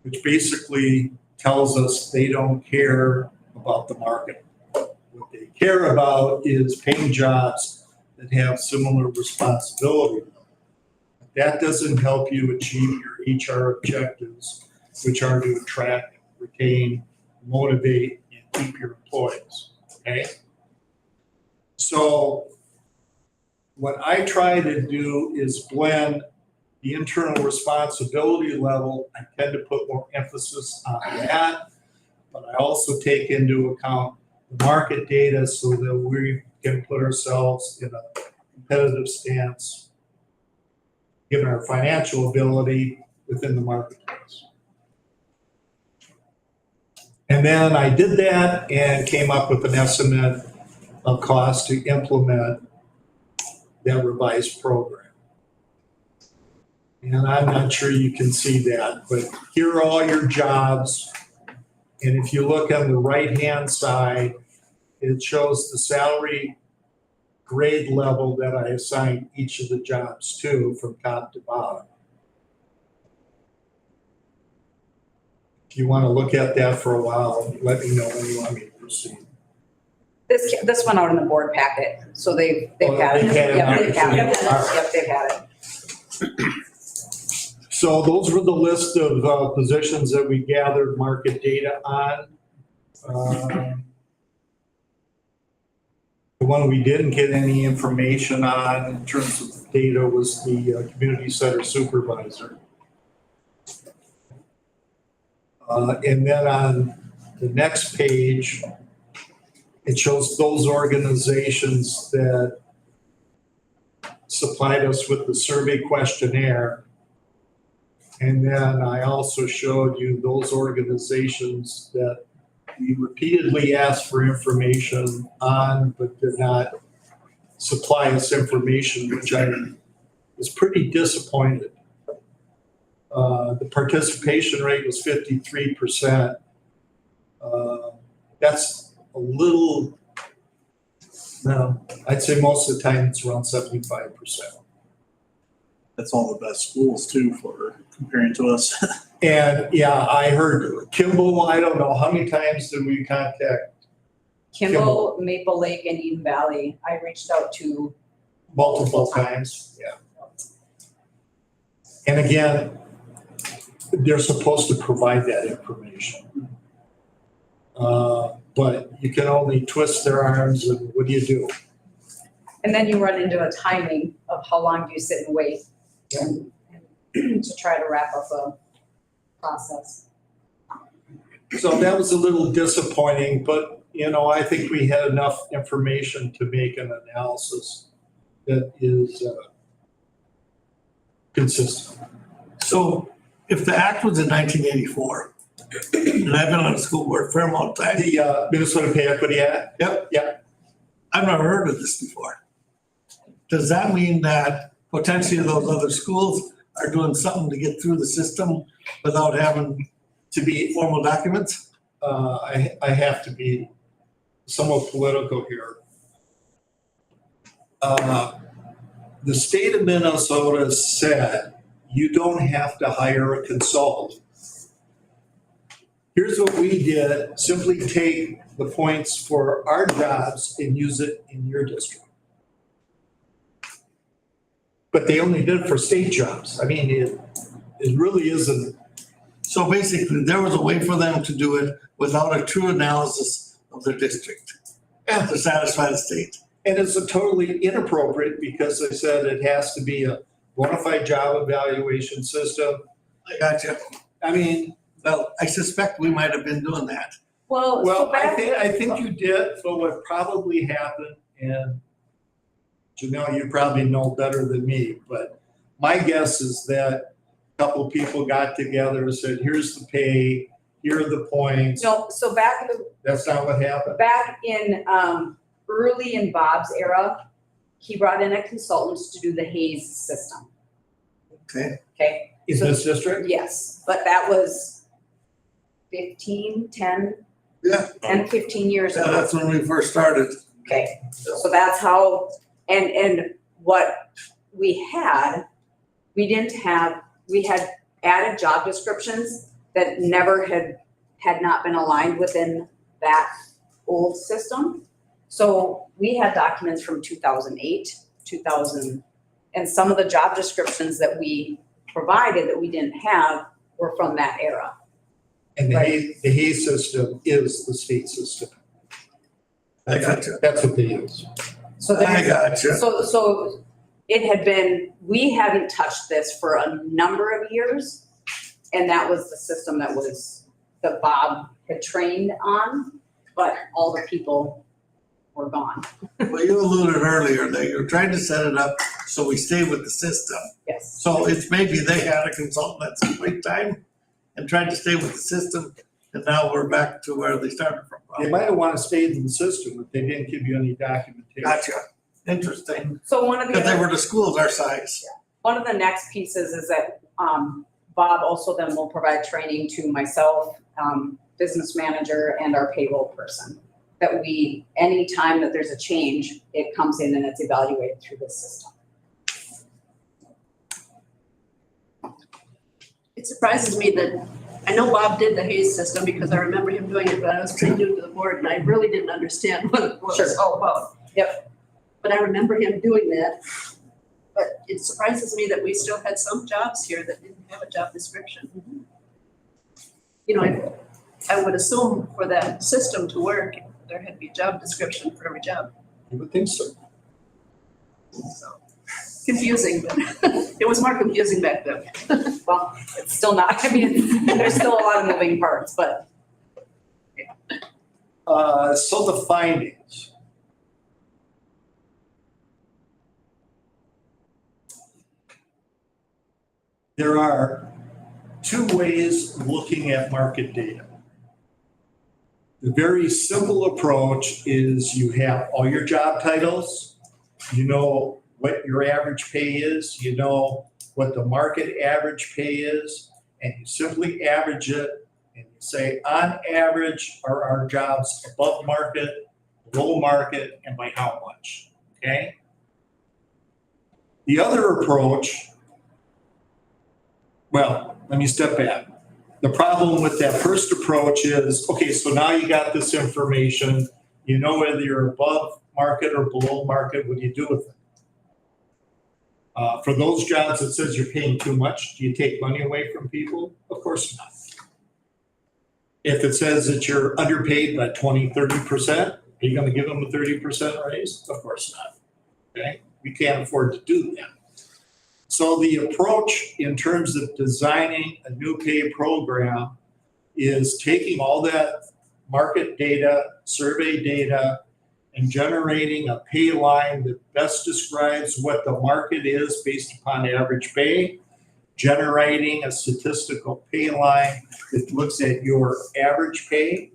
which basically tells us they don't care about the market. What they care about is paying jobs that have similar responsibility. That doesn't help you achieve your HR objectives which are to attract, retain, motivate, and keep your employees, okay? So what I try to do is blend the internal responsibility level. I tend to put more emphasis on that, but I also take into account the market data so that we can put ourselves in a competitive stance, given our financial ability within the marketplace. And then I did that and came up with an estimate of cost to implement that revised program. And I'm not sure you can see that, but here are all your jobs. And if you look on the right-hand side, it shows the salary grade level that I assigned each of the jobs to from top to bottom. If you want to look at that for a while, let me know when you want me to proceed. This went out in the board packet, so they've had it. They've had it. Yep, they've had it. All right. Yep, they've had it. So those were the list of positions that we gathered market data on. The one we didn't get any information on in terms of data was the community center supervisor. And then on the next page, it shows those organizations that supplied us with the survey questionnaire. And then I also showed you those organizations that we repeatedly asked for information on, but did not supply us information, which I was pretty disappointed. The participation rate was 53%. That's a little, no, I'd say most of the time it's around 75%. That's all the best schools too for comparing to us. And yeah, I heard Kimball, I don't know, how many times did we contact Kimball, Maple Lake, and Eden Valley, I reached out to. multiple times? Yeah. And again, they're supposed to provide that information. But you can only twist their arms, and what do you do? And then you run into a timing of how long do you sit and wait and to try to wrap up a process. So that was a little disappointing, but you know, I think we had enough information to make an analysis that is consistent. So if the act was in 1984, and I've been on the school board a fair amount of time. The Minnesota Pay Equity Act? Yep. Yep. I've never heard of this before. Does that mean that potentially those other schools are doing something to get through the system without having to be formal documents? I have to be somewhat political here. The state of Minnesota said you don't have to hire a consultant. Here's what we did, simply take the points for our jobs and use it in your district. But they only did it for state jobs. I mean, it really isn't. So basically, there was a way for them to do it without a true analysis of their district to satisfy the state. And it's a totally inappropriate because they said it has to be a bona fide job evaluation system. I gotcha. I mean, well, I suspect we might have been doing that. Well, I think you did, but what probably happened, and Janelle, you probably know better than me, but my guess is that a couple of people got together and said, here's the pay, here are the points. No, so That's not what happened? back in, early in Bob's era, he brought in a consultant to do the Hayes system. Okay. Okay? In this district? Yes, but that was 15 years Yeah, ago. that's when we first started. Okay, so that's how, and what we had, we had added job descriptions that never had not been aligned within that old system. So we had documents from 2008, 2000, and some of the job descriptions that we provided that we didn't have were from that era. And the Hayes system is the state system. I got you. That's what they use. So I there's, got you. so it had been, we hadn't touched this for a number of years. And that was the system that Bob had trained on, but all the people were gone. Well, you alluded earlier that you're trying to set it up so we stay with the system. Yes. So it's maybe they had a consultant at some point in time and tried to stay with the system, and now we're back to where they started from. They might have wanted to stay in the system, but they didn't give you any documentation. Gotcha. Interesting. So one of the Because they other- were the schools our size. One of the next pieces is that Bob also then will provide training to myself, business manager, and our payroll person. That we, anytime that there's a change, it comes in and it's evaluated through this system. It surprises me that, I know Bob did the Hayes system because I remember him doing it, but I was pretty new to the board and I really didn't understand what it was all about. Yep. But I remember him doing that. But it surprises me that we still had some jobs here that didn't have a job description. You know, I would assume for that system to work, there had to be a job description for every job. You would think so. So, confusing, but it was more confusing back then. Well, it's still not, I mean, there's still a lot of moving parts, but. So the findings. There are two ways of looking at market data. The very simple approach is you have all your job titles, you know what your average pay is, you know what the market average pay is, and you simply average it and you say, on average, are our jobs above market, below market, and by how much, okay? The other approach, well, let me step back. The problem with that first approach is, okay, so now you got this information, you know whether you're above market or below market, what do you do with it? For those jobs that says you're paying too much, do you take money away from people? Of course not. If it says that you're underpaid by 20, 30%, are you gonna give them a 30% raise? Of course not, okay? We can't afford to do that. So the approach in terms of designing a new pay program is taking all that market data, survey data, and generating a pay line that best describes what the market is based upon average pay, generating a statistical pay line that looks at your average pay,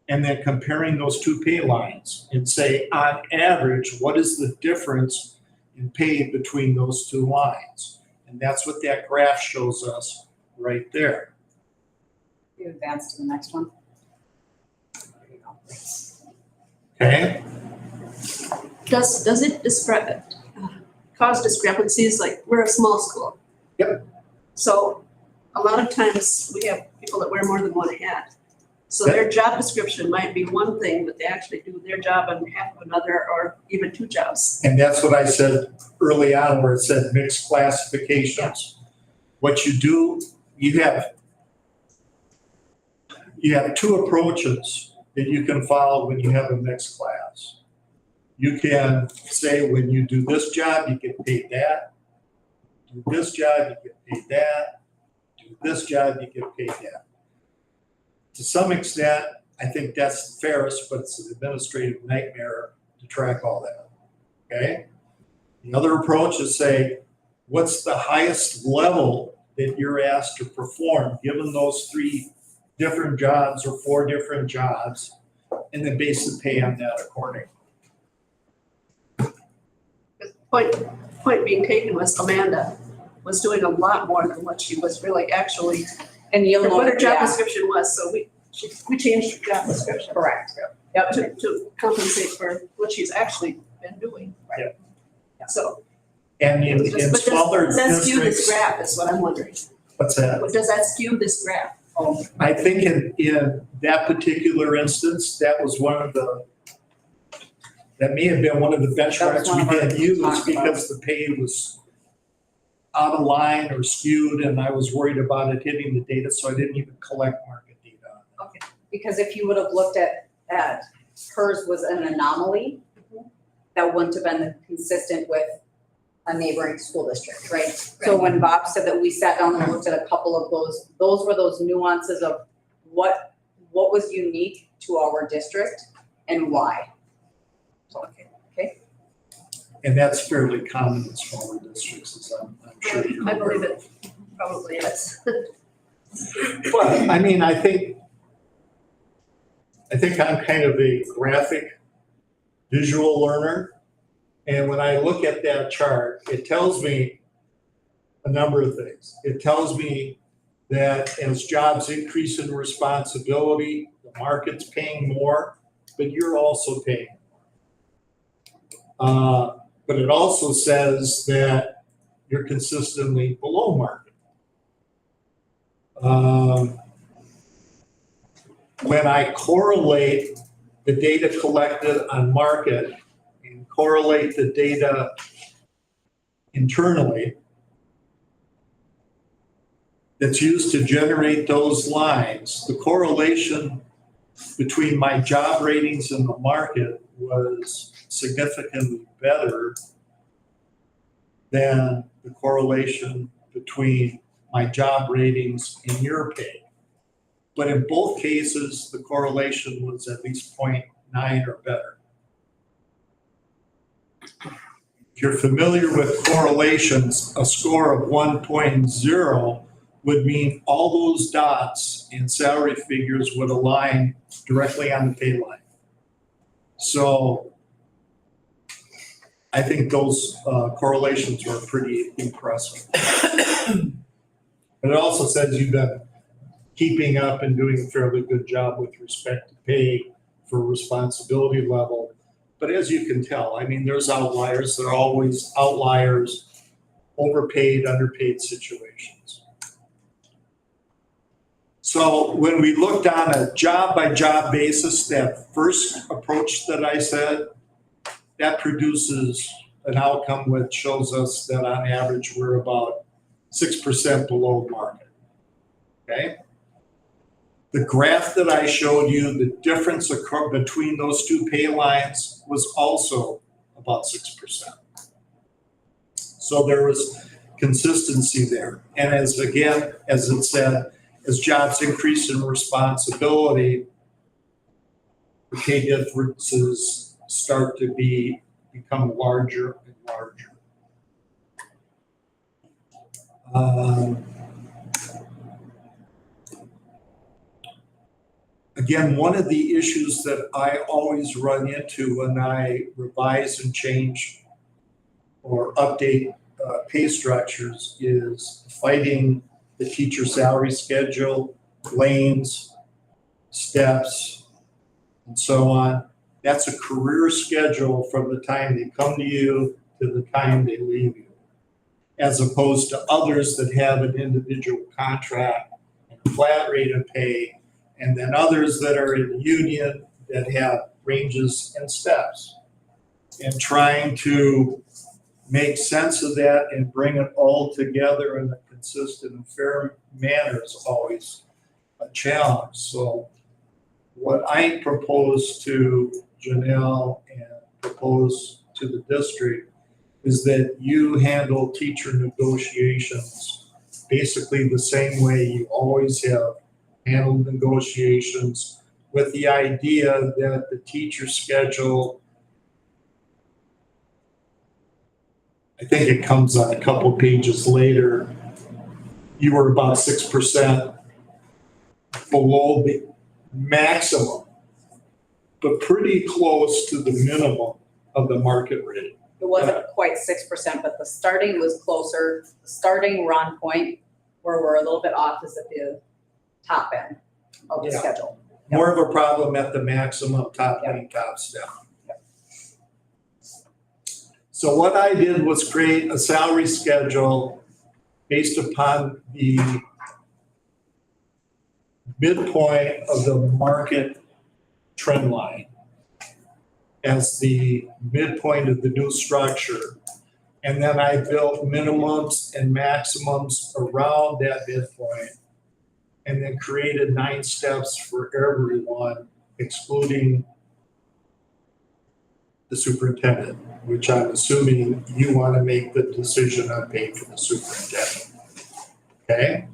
and then comparing those two pay lines and say, on average, what is the difference in pay between those two lines? And that's what that graph shows us right there. You advance to the next one. Okay? Does it cause discrepancies? Like, we're a small school. Yep. So a lot of times we have people that wear more than one hat. So their job description might be one thing, but they actually do their job on behalf of another or even two jobs. And that's what I said early on where it said mixed classifications. What you do, you have two approaches that you can follow when you have a mixed class. You can say when you do this job, you get paid that. Do this job, you get paid that. Do this job, you get paid that. To some extent, I think that's the fairest, but it's an administrative nightmare to track all that, okay? The other approach is say, what's the highest level that you're asked to perform, given those 3 different jobs or 4 different jobs, and then base the pay on that accordingly. Point being taken was Amanda was doing a lot more than what she was really actually, and you'll know, what her job yeah. description was, so we changed her job description. Correct. Yep. To compensate for what she's actually been doing. Right. So. And in smaller Does that skew this districts, graph is what I'm wondering. what's that? Does that skew this graph? I think in that particular instance, that was that may have been one of the benchmarks we had used because the pay was out of line or skewed, and I was worried about it hitting the data, so I didn't even collect market data on it. Because if you would have looked at hers was an anomaly, that wouldn't have been consistent with a neighboring school district, right? So when Bob said that we sat down and looked at a couple of those were those nuances of what was unique to our district and why. So, okay. And that's fairly common in smaller districts, as I'm sure you're I aware. believe it probably is. But, I mean, I think I'm kind of a graphic, visual learner. And when I look at that chart, it tells me a number of things. It tells me that as jobs increase in responsibility, the market's paying more, but you're also paying. But it also says that you're consistently below market. When I correlate the data collected on market and correlate the data internally that's used to generate those lines, the correlation between my job ratings and the market was significantly better than the correlation between my job ratings and your pay. But in both cases, the correlation was at least 0.9 or better. If you're familiar with correlations, a score of 1.0 would mean all those dots in salary figures would align directly on the pay line. So I think those correlations were pretty impressive. But it also says you've been keeping up and doing a fairly good job with respect to pay for responsibility level. But as you can tell, I mean, there's outliers. There are always outliers, overpaid, underpaid situations. So when we looked on a job-by-job basis, that first approach that I said, that produces an outcome which shows us that on average we're about 6% below market, okay? The graph that I showed you, the difference between those two pay lines was also about 6%. So there was consistency there. And as it said, as jobs increase in responsibility, the pay differences start to become larger and larger. Again, one of the issues that I always run into when I revise and change or update pay structures is fighting the teacher salary schedule, lanes, steps, and so on. That's a career schedule from the time they come to you to the time they leave you, as opposed to others that have an individual contract and a flat rate of pay, and then others that are in union that have ranges and steps. And trying to make sense of that and bring it all together in a consistent and fair manner is always a challenge. So what I propose to Janelle and propose to the district is that you handle teacher negotiations basically the same way you always have handled negotiations, with the idea that the teacher schedule, I think it comes on a couple pages later, you were about 6% below the maximum, but pretty close to the minimum of the market rate. It wasn't quite 6%, but the starting was closer. The starting we're on point, where we're a little bit off is at the top end of the Yeah. schedule. More of a problem at the maximum top end, top step. So what I did was create a salary schedule based upon the midpoint of the market trend line as the midpoint of the new structure. And then I built minimums and maximums around that midpoint. And then created 9 steps for everyone, excluding the superintendent, which I'm assuming you want to make the decision on paying for the superintendent. Okay?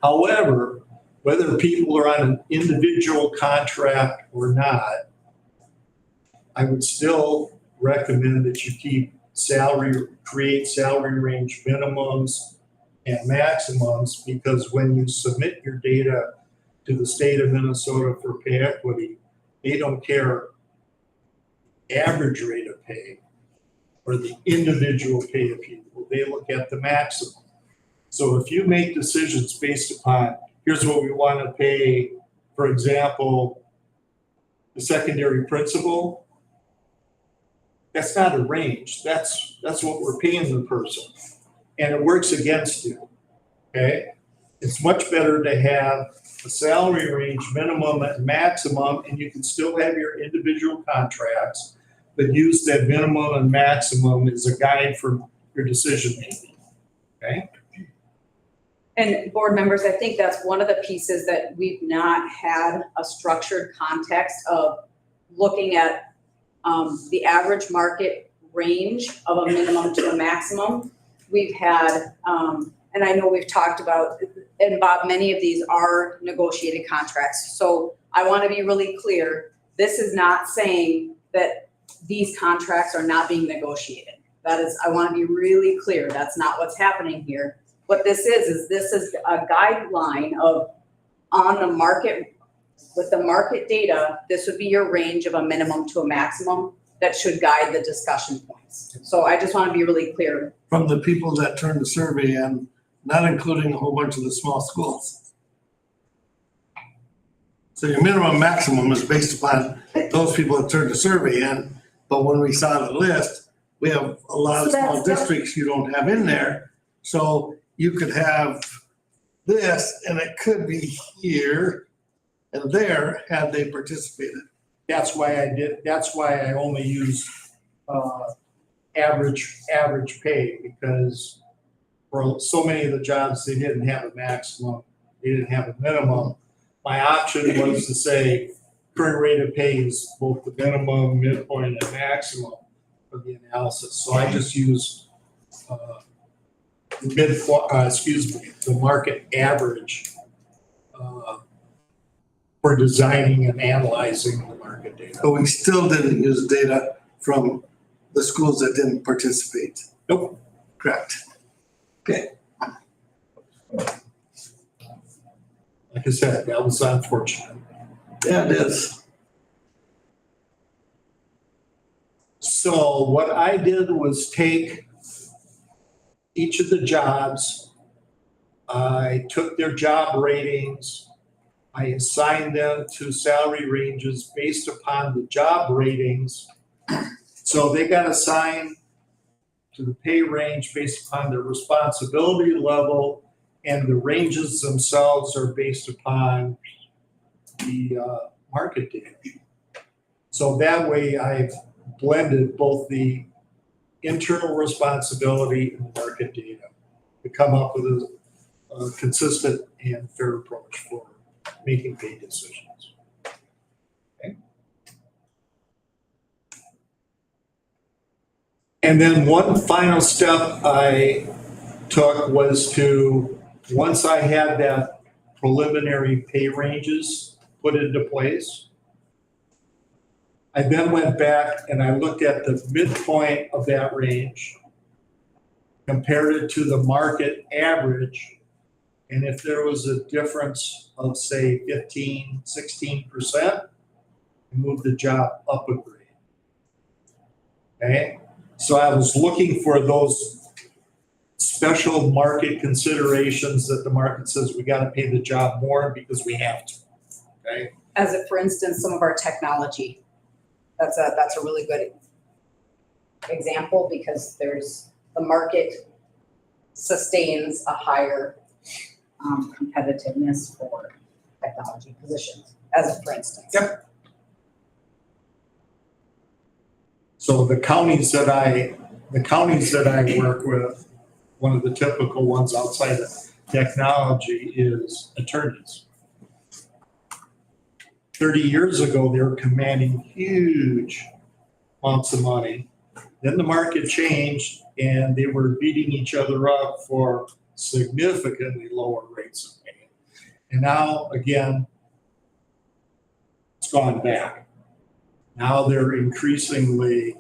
However, whether people are on an individual contract or not, I would still recommend that you create salary range minimums and maximums, because when you submit your data to the state of Minnesota for pay equity, they don't care average rate of pay or the individual pay of people. They look at the maximum. So if you make decisions based upon, here's what we want to pay, for example, the secondary principal, that's not a range. That's what we're paying the person. And it works against you, okay? It's much better to have a salary range minimum and maximum, and you can still have your individual contracts, but use that minimum and maximum as a guide for your decision making, okay? And board members, I think that's one of the pieces that we've not had a structured context of looking at the average market range of a minimum to a maximum. We've had, and I know we've talked about, and Bob, many of these are negotiated contracts. So I want to be really clear. This is not saying that these contracts are not being negotiated. That is, I want to be really clear. That's not what's happening here. What this is this is a guideline of on the market, with the market data, this would be your range of a minimum to a maximum that should guide the discussion points. So I just want to be really clear. From the people that turned the survey in, not including a whole bunch of the small schools. So your minimum maximum is based upon those people that turned the survey in, but when we saw the list, we have a lot of small districts you don't have in there. So you could have this, and it could be here and there had they participated. That's why I only use average pay, because for so many of the jobs, they didn't have a maximum, they didn't have a minimum. My option was to say current rate of pay is both the minimum, midpoint, and maximum for the analysis. So I just use the market average for designing and analyzing the market data. But we still didn't use data from the schools that didn't participate. Nope. Correct. Okay. Like I said, that was unfortunate. Yeah, it is. So what I did was take each of the jobs, I took their job ratings, I assigned them to salary ranges based upon the job ratings. So they got assigned to the pay range based upon their responsibility level, and the ranges themselves are based upon the market data. So that way I've blended both the internal responsibility and the market data to come up with a consistent and fair approach for making pay decisions. Okay. And then one final step I took was to, once I had that preliminary pay ranges put into place, I then went back and I looked at the midpoint of that range, compared it to the market average, and if there was a difference of, say, 15, 16%, I moved the job up a grade. Okay? So I was looking for those special market considerations that the market says we got to pay the job more because we have to. Okay? As if, for instance, some of our technology. That's a really good example, because there's the market sustains a higher competitiveness for technology positions, as a for instance. Yep. So the counties that I the counties that I work with, one of the typical ones outside of technology is attorneys. 30 years ago, they were commanding huge amounts of money. Then the market changed and they were beating each other up for significantly lower rates of pay. And now, again, it's gone back. Now they're increasingly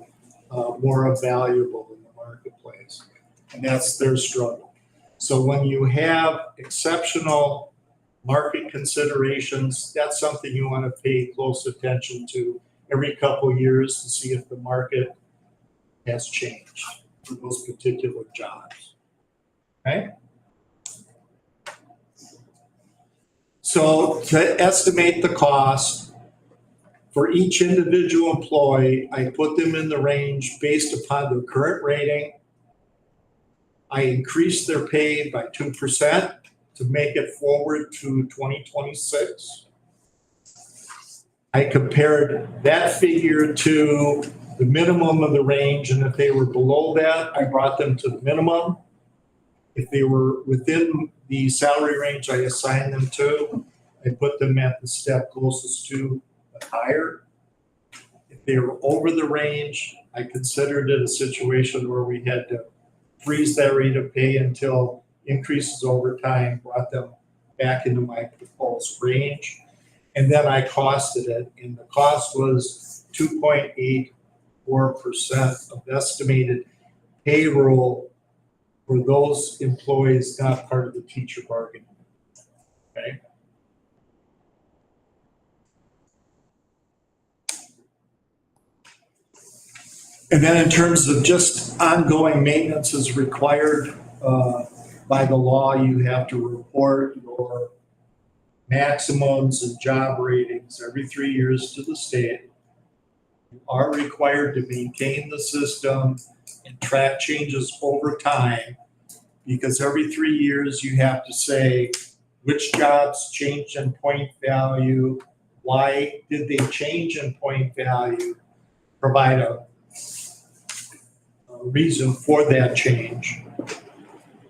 more valuable in the marketplace. And that's their struggle. So when you have exceptional market considerations, that's something you want to pay close attention to every couple of years to see if the market has changed for those particular jobs. Okay? So to estimate the cost for each individual employee, I put them in the range based upon their current rating. I increased their pay by 2% to make it forward to 2026. I compared that figure to the minimum of the range, and if they were below that, I brought them to the minimum. If they were within the salary range I assigned them to, I put them at the step closest to the higher. If they were over the range, I considered it a situation where we had to freeze that rate of pay until increases over time brought them back into my proposed range. And then I costed it, and the cost was 2.84% of estimated payroll for those employees not part of the teacher bargaining. Okay. And then in terms of just ongoing maintenance is required by the law, you have to report your maximums and job ratings every 3 years to the state. You are required to maintain the system and track changes over time, because every 3 years you have to say which jobs changed in point value, why did they change in point value, provide a reason for that change.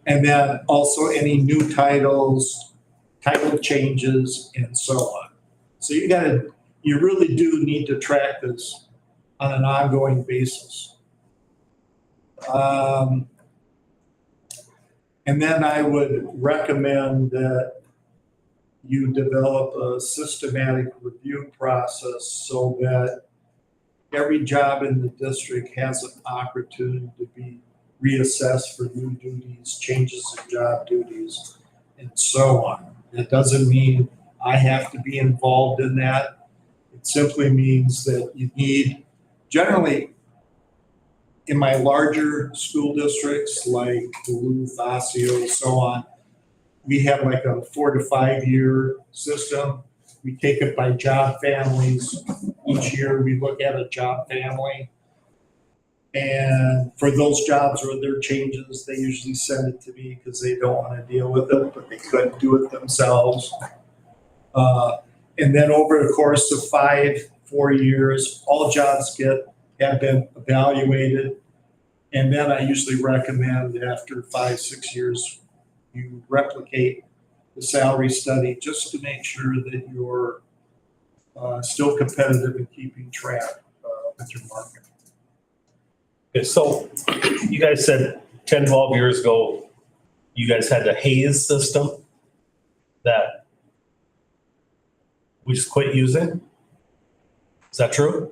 And then also any new titles, title changes, and so on. So you really do need to track this on an ongoing basis. And then I would recommend that you develop a systematic review process so that every job in the district has an opportunity to be reassessed for new duties, changes in job duties, and so on. That doesn't mean I have to be involved in that. It simply means that you need, generally, in my larger school districts like Duluth, Osseo, so on, we have like a 4 to 5 year system. We take it by job families. Each year we look at a job family. And for those jobs where there are changes, they usually send it to me because they don't want to deal with it, but they couldn't do it themselves. And then over the course of 4 years, all jobs have been evaluated. And then I usually recommend after 5, 6 years, you replicate the salary study just to make sure that you're still competitive in keeping track with your market. Okay, so you guys said 10, 12 years ago, you guys had the Hayes system that we just quit using? Is that true?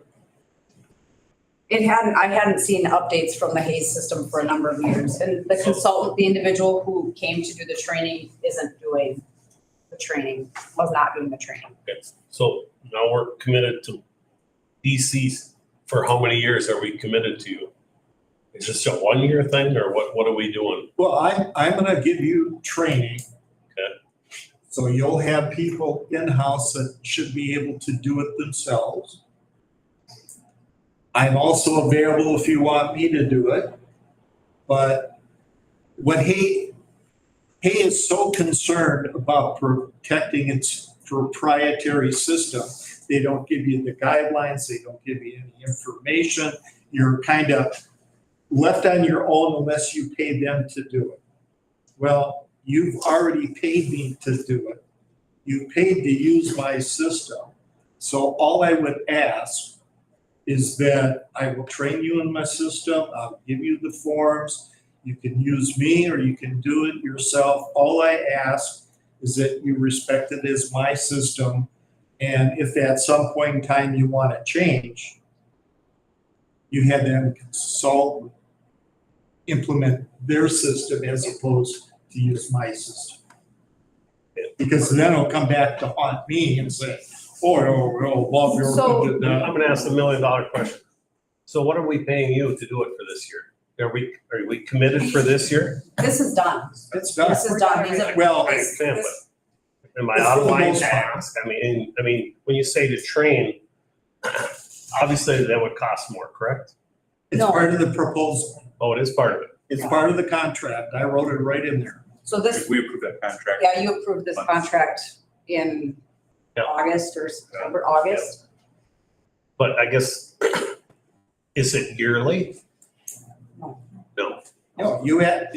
I hadn't seen updates from the Hayes system for a number of years. And the consultant, the individual who came to do the training isn't doing the training, was not doing the training. Okay, so now we're committed to DC. For how many years are we committed to you? Is this a 1 year thing, or what are we doing? Well, I'm gonna give you training. Okay. So you'll have people in-house that should be able to do it themselves. I'm also available if you want me to do it. But when Hay is so concerned about protecting its proprietary system, they don't give you the guidelines, they don't give you any information. You're kind of left on your own unless you pay them to do it. Well, you've already paid me to do it. You paid to use my system. So all I would ask is that I will train you in my system. I'll give you the forms. You can use me or you can do it yourself. All I ask is that you respect it as my system. And if at some point in time you want to change, you have them consult, implement their system as opposed to use my system. Because then it'll come back to haunt me and say, Bob, you're So- I'm gonna ask the $1 million question. So what are we paying you to do it for this year? Are we committed for this year? This is done. It's done. This is done. These are- Well, I understand, but am I It's out of for the line most to part. ask? I mean, when you say to train, obviously that would cost more, correct? it's No. part of the proposal. Oh, it is part of it. It's part of the contract. I wrote it right in there. So this, We approved that contract. yeah, you approved this contract in Yeah. August or September, August. But I guess, is it yearly? No. No. No, you had,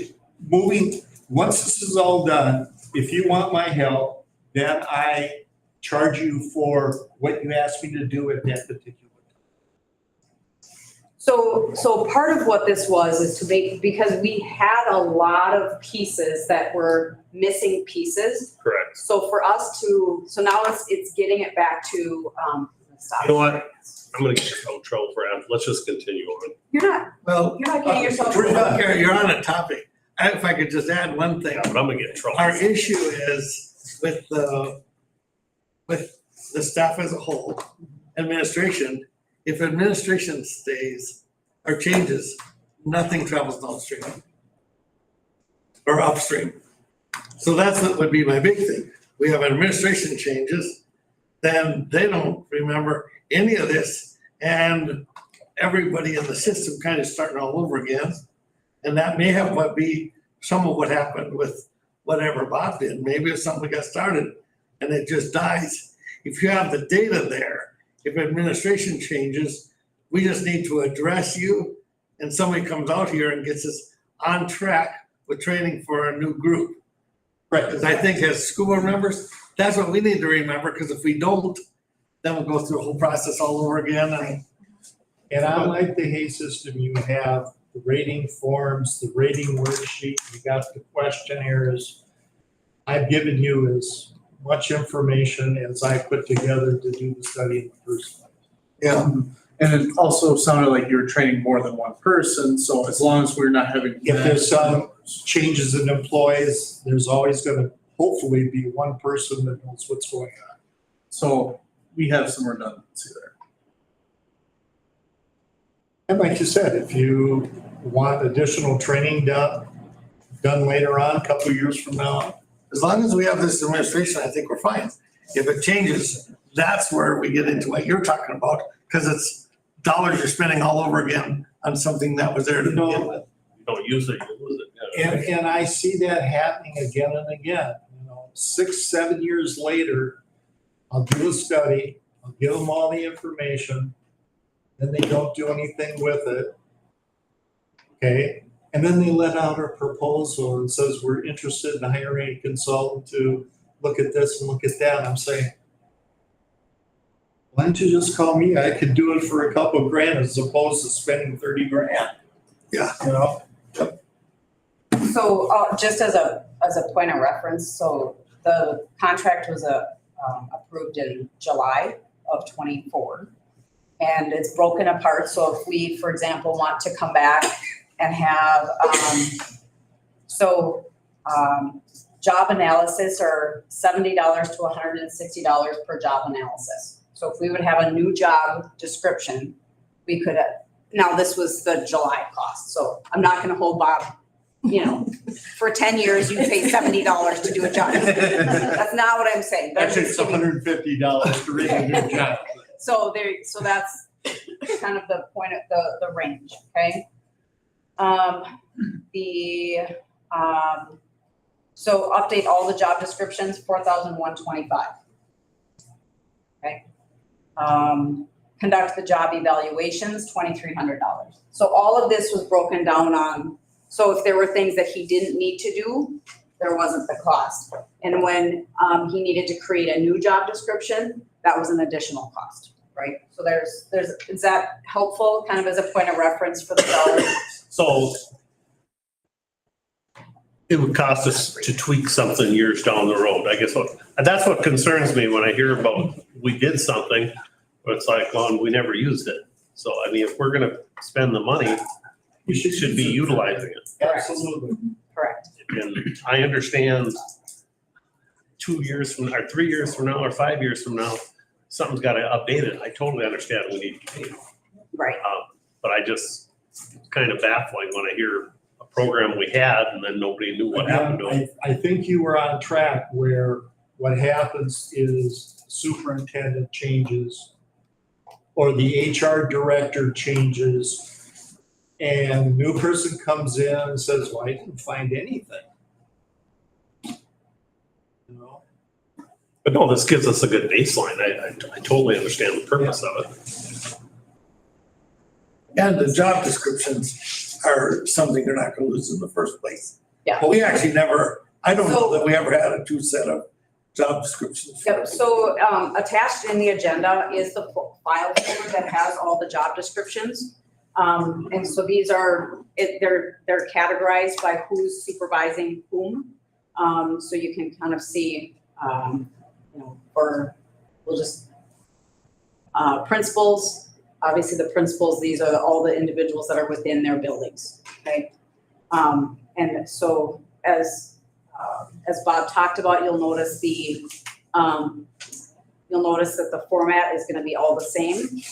once this is all done, if you want my help, then I charge you for what you asked me to do at that particular time. So part of what this was is to make, because we had a lot of pieces that were missing pieces. Correct. So for us to, so now it's getting it back to, stop. You know what? I'm gonna get in trouble for that. Let's just continue on. You're not, Well, you're not getting yourself. you're on a topic. If I could just add one thing. Yeah, but I'm gonna get in trouble. Our issue is with the staff as a whole, administration, if administration stays or changes, nothing travels downstream or upstream. So that's what would be my big thing. We have administration changes, then they don't remember any of this, and everybody in the system kind of starting all over again. And that may have what be some of what happened with whatever Bob did. Maybe it's something that got started and it just dies. If you have the data there, if administration changes, we just need to address you and somebody comes out here and gets us on track with training for a new group. Right. Because I think as school board members, that's what we need to remember, because if we don't, then we'll go through a whole process all over again. And unlike the Hay system, you have the rating forms, the rating worksheet, you got the questionnaires. I've given you as much information as I put together to do the study in the first place. Yeah, and it also sounded like you were training more than one person, so as long as we're not having. If there's some changes in employees, there's always gonna hopefully be one person that knows what's going on. So we have some redundancy there. And like you said, if you want additional training done later on, a couple of years from now, As long as we have this administration, I think we're fine. If it changes, that's where we get into what you're talking about, because it's dollars you're spending all over again on something that was there to begin with. You don't use it, you lose it. Yeah. and I see that happening again and again. 6, 7 years later, I'll do a study, I'll give them all the information, then they don't do anything with it. Okay, and then they let out a proposal and says, we're interested in hiring a consultant to look at this and look at that. I'm saying, why don't you just call me? I could do it for a couple of grand as opposed to spending 30 grand. Yeah. So, just as a point of reference, so the contract was approved in July of '24. And it's broken apart, so if we, for example, want to come back and have, job analysis are $70 to $160 per job analysis. So if we would have a new job description, we could, now this was the July cost, so I'm not gonna hold Bob, for 10 years, you pay $70 to do a job. That's not what I'm saying. but I'm Actually, just it's giving- $150 to read a new job. So that's kind of the point of the range, okay? So update all the job descriptions, 4,125. Okay? conduct the job evaluations, $2,300. So all of this was broken down on, so if there were things that he didn't need to do, there wasn't the cost. And when he needed to create a new job description, that was an additional cost, right? So there's, is that helpful, kind of as a point of reference for the dollars? So it would cost us to tweak something years down the road. I guess that's what concerns me when I hear about we did something, but it's like, well, we never used it. So, I mean, if we're gonna spend the money, we should be utilizing it. Absolutely. Correct. And I understand 2 years from, or 3 years from now, or 5 years from now, something's gotta update it. I totally understand we need to pay. Right. But I just, it's kind of baffling when I hear a program we had and then nobody knew what happened to it. I think you were on track where what happens is superintendent changes or the HR director changes and new person comes in and says, well, I didn't find anything. You know? But no, this gives us a good baseline. I totally understand the purpose of it. And the job descriptions are something you're not gonna lose in the first place. Yeah. But we actually never, I don't know that we ever had a 2 set of job descriptions. Yep, so attached in the agenda is the file folder that has all the job descriptions. And so these are, they're categorized by who's supervising whom. So you can kind of see, you know, or we'll just, principals, obviously the principals, these are all the individuals that are within their buildings, okay? And so as Bob talked about, you'll notice that the format is gonna be all the same.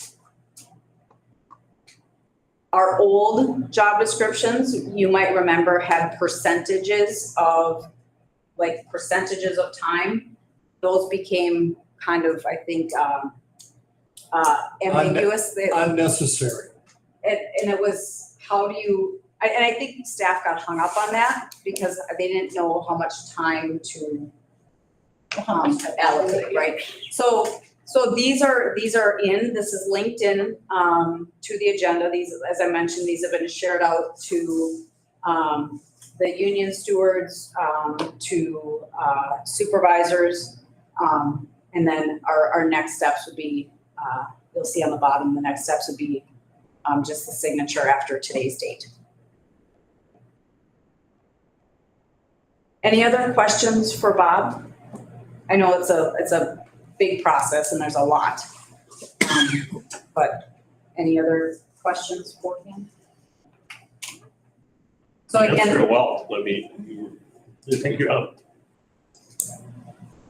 Our old job descriptions, you might remember, had percentages of time. Those became kind of, I think, ambiguous. Unnecessary. And it was, how do you, and I think staff got hung up on that because they didn't know how much time to allocate, right? So these are in, this is linked in to the agenda. These, as I mentioned, these have been shared out to the union stewards, to supervisors. And then our next steps would be, you'll see on the bottom, the next steps would be just the signature after today's date. Any other questions for Bob? I know it's a big process and there's a lot. But any other questions for him? So again. Well, let me, thank you.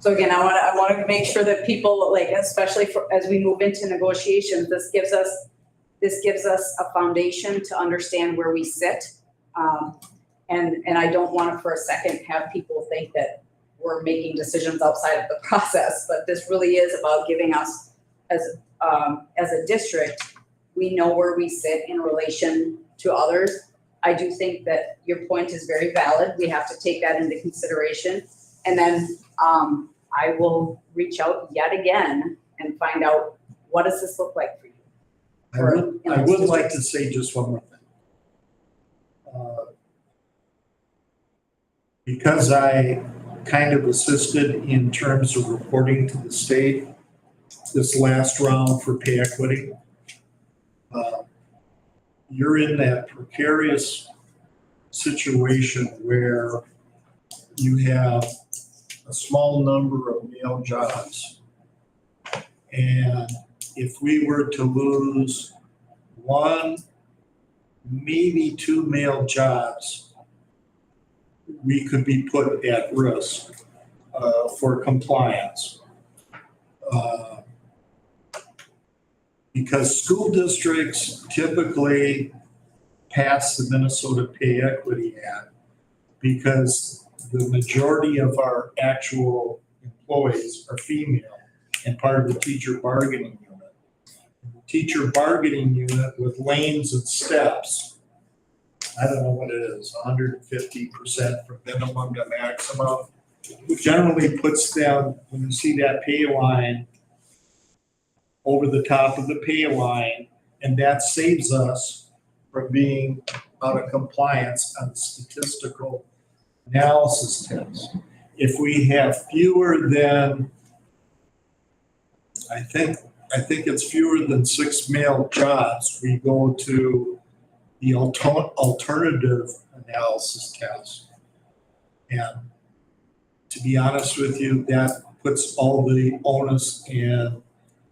So again, I want to make sure that people, like, especially as we move into negotiations, this gives us a foundation to understand where we sit. And I don't want to for a second have people think that we're making decisions outside of the process, but this really is about giving us, as a district, we know where we sit in relation to others. I do think that your point is very valid. We have to take that into consideration. And then I will reach out yet again and find out, what does this look like for you? I would like to say just one more thing. Because I kind of assisted in terms of reporting to the state this last round for pay equity, you're in that precarious situation where you have a small number of male jobs. And if we were to lose 1, maybe 2 male jobs, we could be put at risk for compliance. Because school districts typically pass the Minnesota Pay Equity Act because the majority of our actual employees are female and part of the teacher bargaining unit. The teacher bargaining unit with lanes and steps, I don't know what it is, 150% from minimum to maximum, generally puts them, when you see that pay line, over the top of the pay line, and that saves us from being out of compliance on the statistical analysis test. If we have fewer than, I think it's fewer than 6 male jobs, we go to the alternative analysis test. And to be honest with you, that puts all the onus and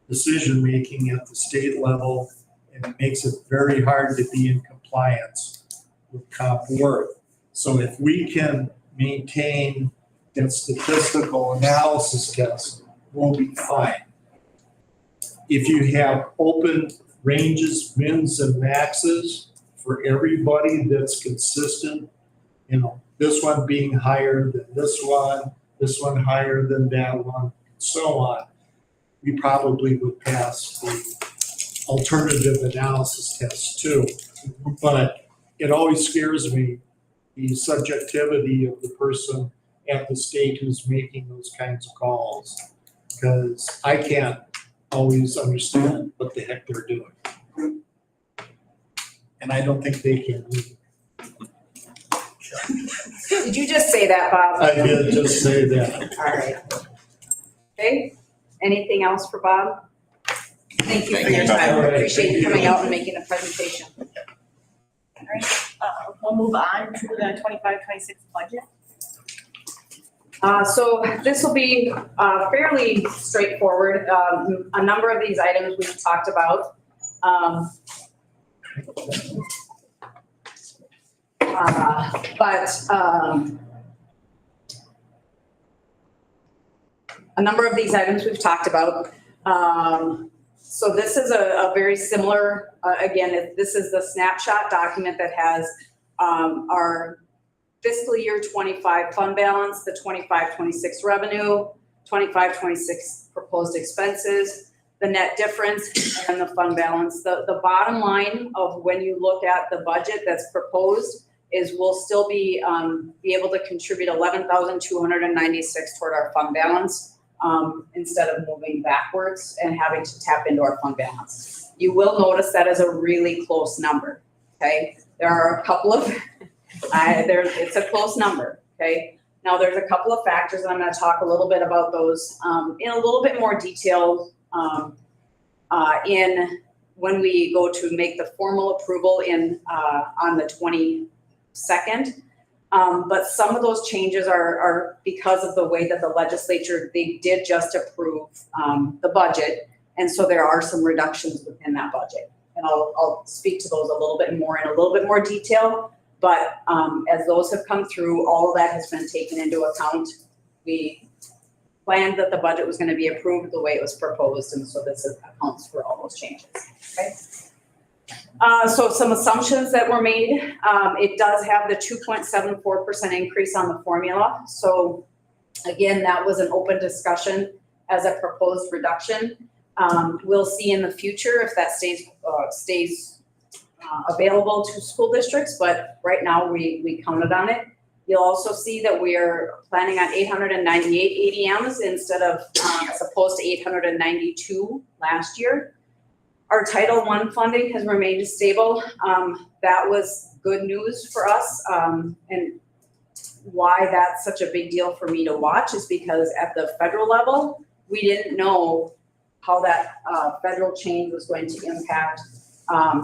decision-making at the state level, and it makes it very hard to be in compliance with comp worth. So if we can maintain that statistical analysis test, we'll be fine. If you have open ranges, mins and maxes for everybody that's consistent, you know, this one being higher than this one higher than that one, and so on, we probably would pass the alternative analysis test too. But it always scares me, the subjectivity of the person at the state who's making those kinds of calls, because I can't always understand what the heck they're doing. And I don't think they can either. Did you just say that, Bob? I did just say that. All right. Okay, anything else for Bob? Thank you for your time. I appreciate you coming out and making a presentation. All right, we'll move on to the 25-26 budget. So this will be fairly straightforward. A number of these items we've talked about. A number of these items we've talked about. So this is a very similar, again, this is the snapshot document that has our fiscal year 25 fund balance, the 25-26 revenue, 25-26 proposed expenses, the net difference, and the fund balance. The bottom line of when you look at the budget that's proposed is we'll still be able to contribute $11,296 toward our fund balance instead of moving backwards and having to tap into our fund balance. You will notice that is a really close number, okay? There are a couple of, it's a close number, okay? Now there's a couple of factors, and I'm gonna talk a little bit about those in a little bit more detail in when we go to make the formal approval on the 22nd. But some of those changes are because of the way that the legislature, they did just approve the budget. And so there are some reductions within that budget. And I'll speak to those a little bit more in a little bit more detail. But as those have come through, all of that has been taken into account. We planned that the budget was going to be approved the way it was proposed, and so this accounts for all those changes, okay? So some assumptions that were made, it does have the 2.74% increase on the formula. So again, that was an open discussion as a proposed reduction. We'll see in the future if that stays available to school districts, but right now we counted on it. You'll also see that we're planning on 898 ADMs instead of as opposed to 892 last year. Our Title I funding has remained stable. That was good news for us. And why that's such a big deal for me to watch is because at the federal level, we didn't know how that federal change was going to impact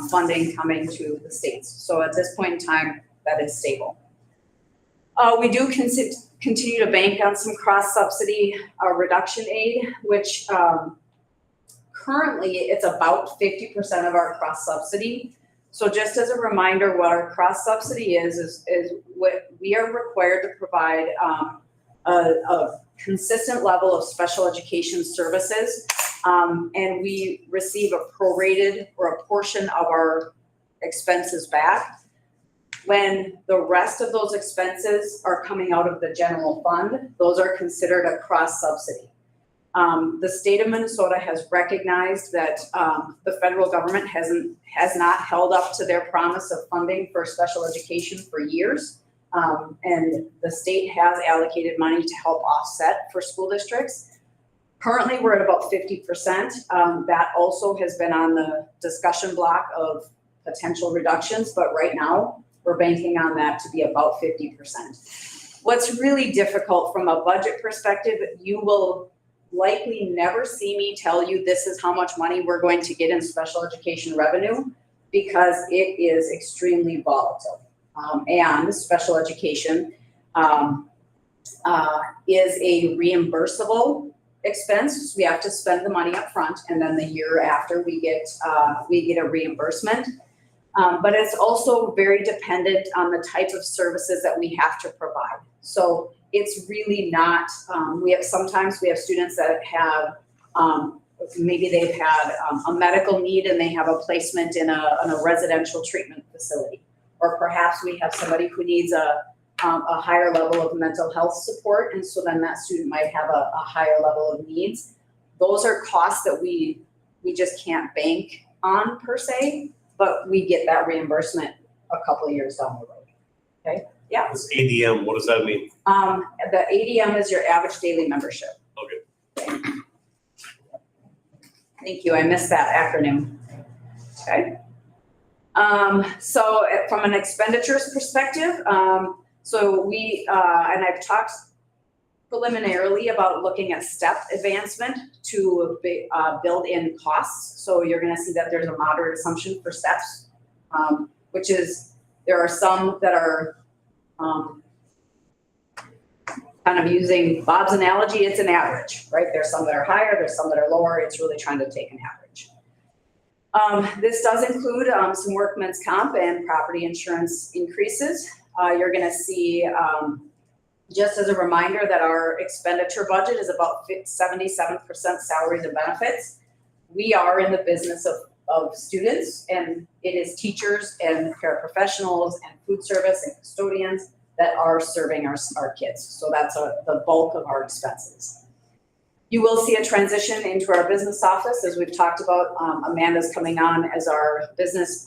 funding coming to the states. So at this point in time, that is stable. We do continue to bank on some cross-subsidy reduction aid, which currently it's about 50% of our cross-subsidy. So just as a reminder, what our cross-subsidy is what we are required to provide a consistent level of special education services. And we receive a prorated or a portion of our expenses back. When the rest of those expenses are coming out of the general fund, those are considered a cross-subsidy. The state of Minnesota has recognized that the federal government has not held up to their promise of funding for special education for years. And the state has allocated money to help offset for school districts. Currently, we're at about 50%. That also has been on the discussion block of potential reductions, but right now, we're banking on that to be about 50%. What's really difficult from a budget perspective, you will likely never see me tell you this is how much money we're going to get in special education revenue, because it is extremely volatile. And special education is a reimbursable expense. We have to spend the money up front, and then the year after we get a reimbursement. But it's also very dependent on the type of services that we have to provide. So it's really not, sometimes we have students that have, maybe they've had a medical need and they have a placement in a residential treatment facility. Or perhaps we have somebody who needs a higher level of mental health support, and so then that student might have a higher level of needs. Those are costs that we just can't bank on per se, but we get that reimbursement a couple of years down the road. Okay, yeah. This ADM, what does that mean? The ADM is your average daily membership. Okay. Thank you, I missed that acronym. Okay. So from an expenditures perspective, so we, and I've talked preliminarily about looking at step advancement to build in costs. So you're gonna see that there's a moderate assumption for steps, which is, there are some that are kind of using Bob's analogy, it's an average, right? There's some that are higher, there's some that are lower. It's really trying to take an average. This does include some workman's comp and property insurance increases. You're gonna see, just as a reminder, that our expenditure budget is about 77% salaries and benefits. We are in the business of students, and it is teachers and paraprofessionals and food service and custodians that are serving our kids. So that's the bulk of our expenses. You will see a transition into our business office, as we've talked about. Amanda's coming on as our business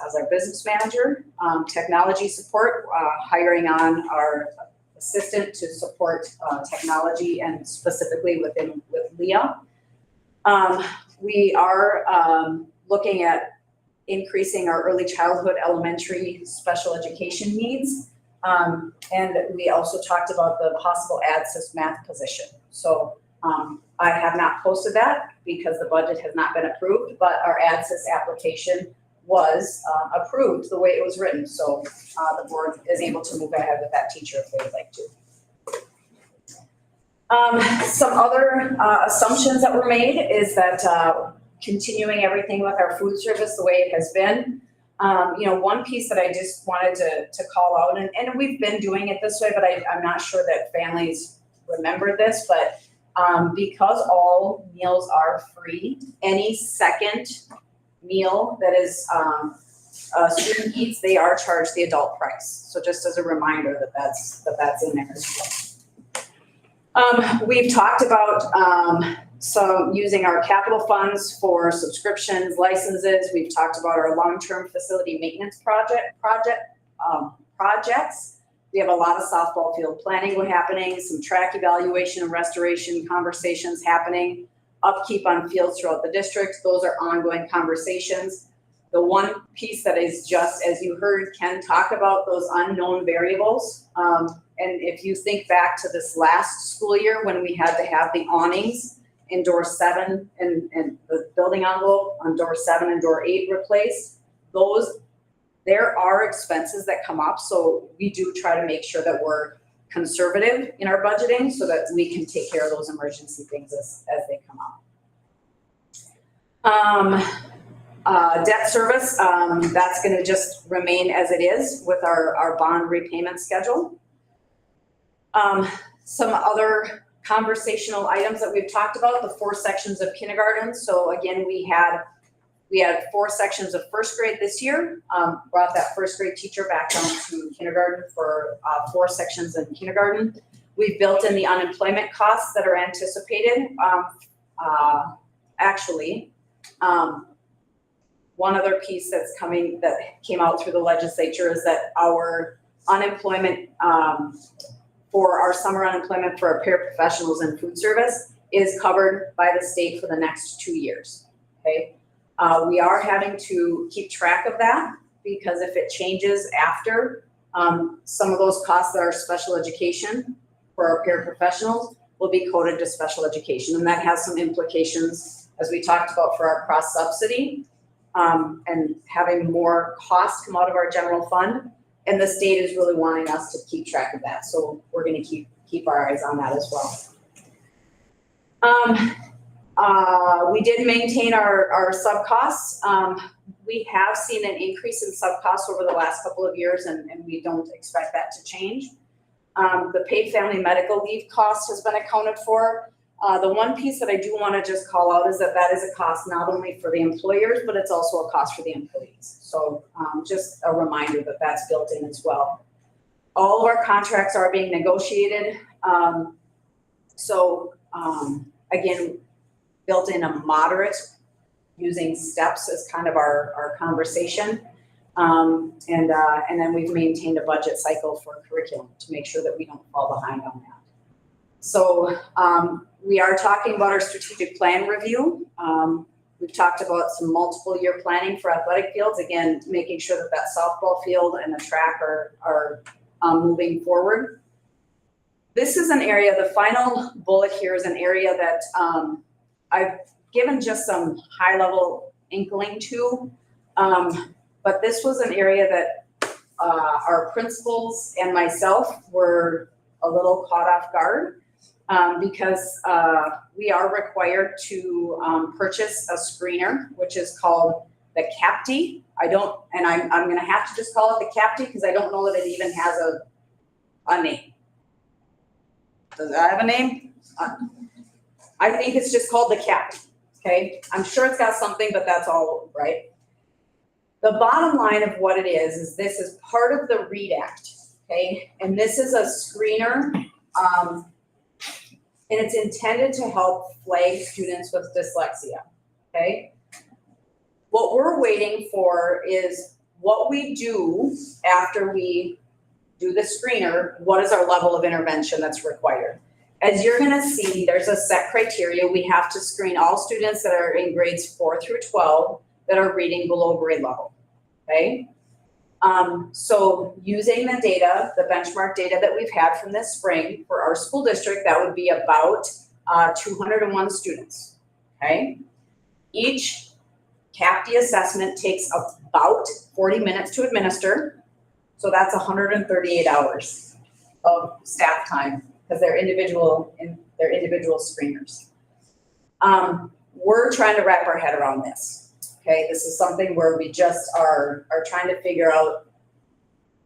manager. Technology support, hiring on our assistant to support technology, and specifically with Leah. We are looking at increasing our early childhood, elementary special education needs. And we also talked about the possible ADSYS math position. So I have not posted that because the budget has not been approved, but our ADSYS application was approved the way it was written. So the board is able to move ahead with that teacher if they would like to. Some other assumptions that were made is that continuing everything with our food service the way it has been. One piece that I just wanted to call out, and we've been doing it this way, but I'm not sure that families remember this, but because all meals are free, any second meal that is a student eats, they are charged the adult price. So just as a reminder that's in there as well. We've talked about some using our capital funds for subscriptions, licenses. We've talked about our long-term facility maintenance projects. We have a lot of softball field planning happening, some track evaluation and restoration conversations happening, upkeep on fields throughout the district. Those are ongoing conversations. The one piece that is just, as you heard Ken talk about, those unknown variables. And if you think back to this last school year when we had to have the awnings in door 7 and the building envelope on door 7 and door 8 replaced, there are expenses that come up. So we do try to make sure that we're conservative in our budgeting so that we can take care of those emergency things as they come up. Debt service, that's gonna just remain as it is with our bond repayment schedule. Some other conversational items that we've talked about, the 4 sections of kindergarten. So again, we had 4 sections of first grade this year, brought that first grade teacher back down to kindergarten for 4 sections in kindergarten. We've built in the unemployment costs that are anticipated. One other piece that came out through the legislature is that our unemployment for our summer unemployment for our paraprofessionals and food service is covered by the state for the next 2 years, okay? We are having to keep track of that because if it changes after, some of those costs that are special education for our paraprofessionals will be coded to special education. And that has some implications, as we talked about, for our cross subsidy, and having more costs come out of our general fund. And the state is really wanting us to keep track of that. So we're gonna keep our eyes on that as well. We did maintain our sub costs. We have seen an increase in sub costs over the last couple of years, and we don't expect that to change. The paid family medical leave cost has been accounted for. The one piece that I do want to just call out is that is a cost not only for the employers, but it's also a cost for the employees. So just a reminder that that's built in as well. All of our contracts are being negotiated. Again, built in a moderate, using steps as kind of our conversation. And then we've maintained a budget cycle for curriculum to make sure that we don't fall behind on that. So we are talking about our strategic plan review. We've talked about some multiple year planning for athletic fields, again, making sure that softball field and the track are moving forward. This is an area, the final bullet here is an area that I've given just some high level inkling to, but this was an area that our principals and myself were a little caught off guard because we are required to purchase a screener, which is called the CAPTI. I'm gonna have to just call it the CAPTI because I don't know that it even has a name. Does it have a name? I think it's just called the CAPTI, okay? I'm sure it's got something, but that's all, right? The bottom line of what it is this is part of the READ Act, okay? And this is a screener, and it's intended to help flag students with dyslexia, okay? What we're waiting for is what we do after we do the screener, what is our level of intervention that's required? As you're gonna see, there's a set criteria. We have to screen all students that are in grades 4 through 12 that are reading below grade level, okay? So using the data, the benchmark data that we've had from this spring for our school district, that would be about 201 students, okay? Each CAPTI assessment takes about 40 minutes to administer. So that's 138 hours of staff time because they're individual screeners. We're trying to wrap our head around this. Okay, this is something where we just are trying to figure out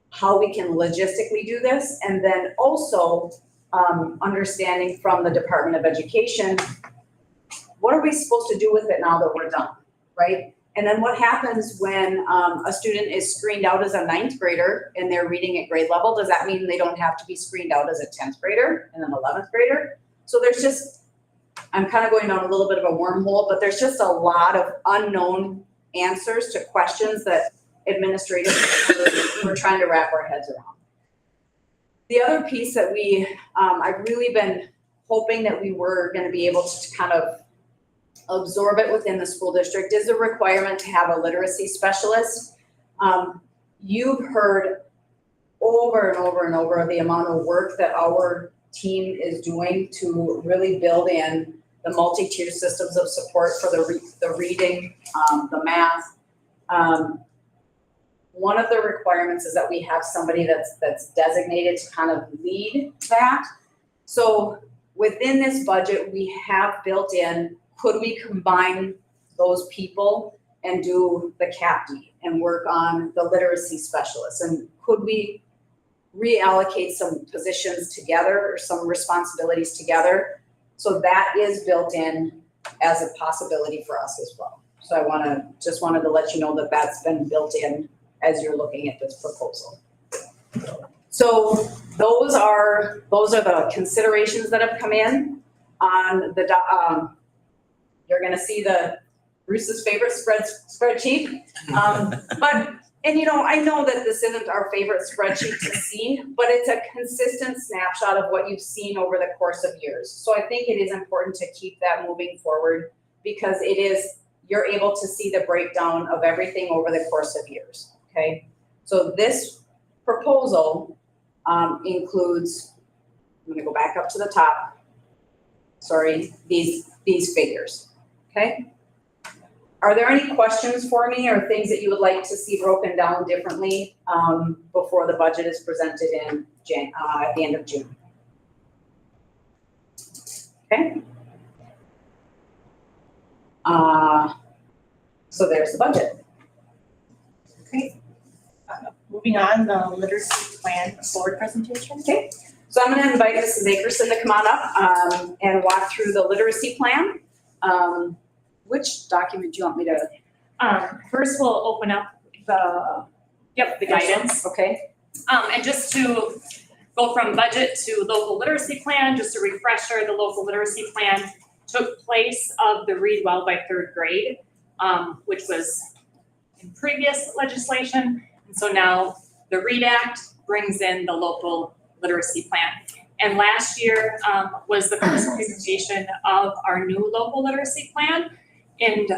how we can logistically do this, and then also understanding from the Department of Education, what are we supposed to do with it now that we're done, right? And then what happens when a student is screened out as a 9th grader and they're reading at grade level? Does that mean they don't have to be screened out as a 10th grader and an 11th grader? So there's just, I'm kind of going down a little bit of a wormhole, but there's just a lot of unknown answers to questions that administrators we're trying to wrap our heads around. The other piece that I've really been hoping that we were going to be able to kind of absorb it within the school district is the requirement to have a literacy specialist. You've heard over and over and over the amount of work that our team is doing to really build in the multi-tier systems of support for the reading, the math. One of the requirements is that we have somebody that's designated to kind of lead that. So within this budget, we have built in, could we combine those people and do the CAPTI and work on the literacy specialists? And could we reallocate some positions together or some responsibilities together? So that is built in as a possibility for us as well. So I just wanted to let you know that that's been built in as you're looking at this proposal. So those are the considerations that have come in on the you're going to see Bruce's favorite spreadsheet. But And I know that this isn't our favorite spreadsheet to see, but it's a consistent snapshot of what you've seen over the course of years. So I think it is important to keep that moving forward because you're able to see the breakdown of everything over the course of years, okay? So this proposal includes, I'm gonna go back up to the top, sorry, these figures, okay? Are there any questions for me or things that you would like to see broken down differently before the budget is presented in at the end of June? Okay. So there's the budget. Okay. Moving on, the literacy plan board presentation. Okay. So I'm going to invite Mrs. Akerson to come on up and walk through the literacy plan. Which document do you want me to? First, we'll open up the guidance. Okay. And just to go from budget to local literacy plan, just a refresher, the local literacy plan took place of the Read Well by third grade, which was in previous legislation. And so now the READ Act brings in the local literacy plan. And last year was the first presentation of our new local literacy plan. And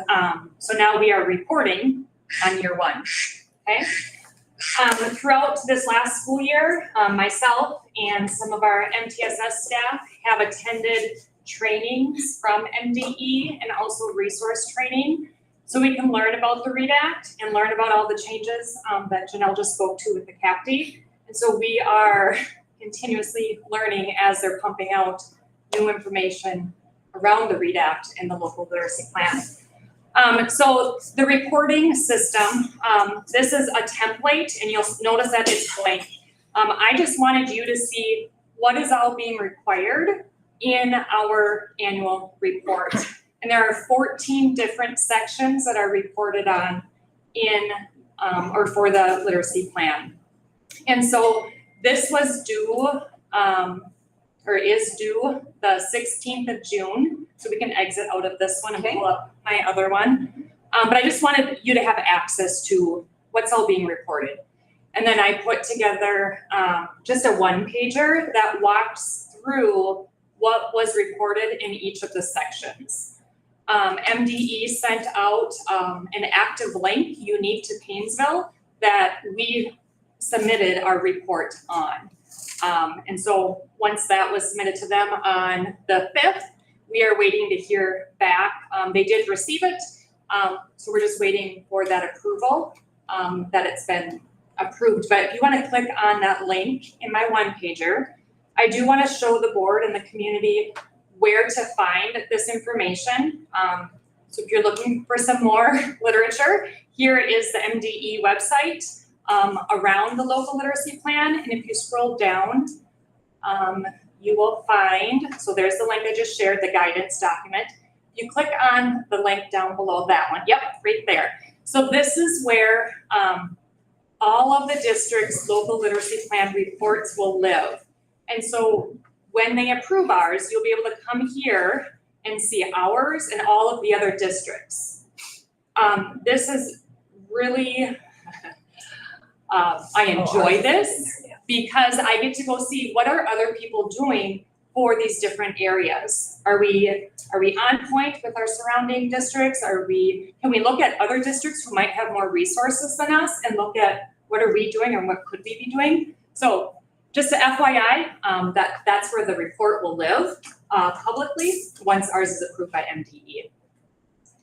so now we are reporting on year one, okay? Throughout this last school year, myself and some of our MTSS staff have attended trainings from MDE and also resource training. So we can learn about the READ Act and learn about all the changes that Janelle just spoke to with the CAPTE. And so we are continuously learning as they're pumping out new information around the READ Act and the local literacy plan. So the reporting system, this is a template and you'll notice that it's blank. I just wanted you to see what is all being required in our annual report. And there are 14 different sections that are reported on in or for the literacy plan. And so this was due or is due the 16th of June. So we can exit out of this one and pull up my other one. But I just wanted you to have access to what's all being reported. And then I put together just a one-pager that walks through what was reported in each of the sections. MDE sent out an active link unique to Paynesville that we submitted our report on. And so once that was submitted to them on the 5th, we are waiting to hear back. They did receive it, so we're just waiting for that approval, that it's been approved. But if you want to click on that link in my one-pager, I do want to show the board and the community where to find this information. So if you're looking for some more literature, here is the MDE website around the local literacy plan. And if you scroll down, you will find, so there's the link I just shared, the guidance document. You click on the link down below that one. Yep, right there. So this is where all of the district's local literacy plan reports will live. And so when they approve ours, you'll be able to come here and see ours and all of the other districts. This is really, I enjoy this because I get to go see what are other people doing for these different areas. Are we on point with our surrounding districts? Can we look at other districts who might have more resources than us and look at what are we doing and what could we be doing? So just a FYI, that's where the report will live publicly once ours is approved by MDE.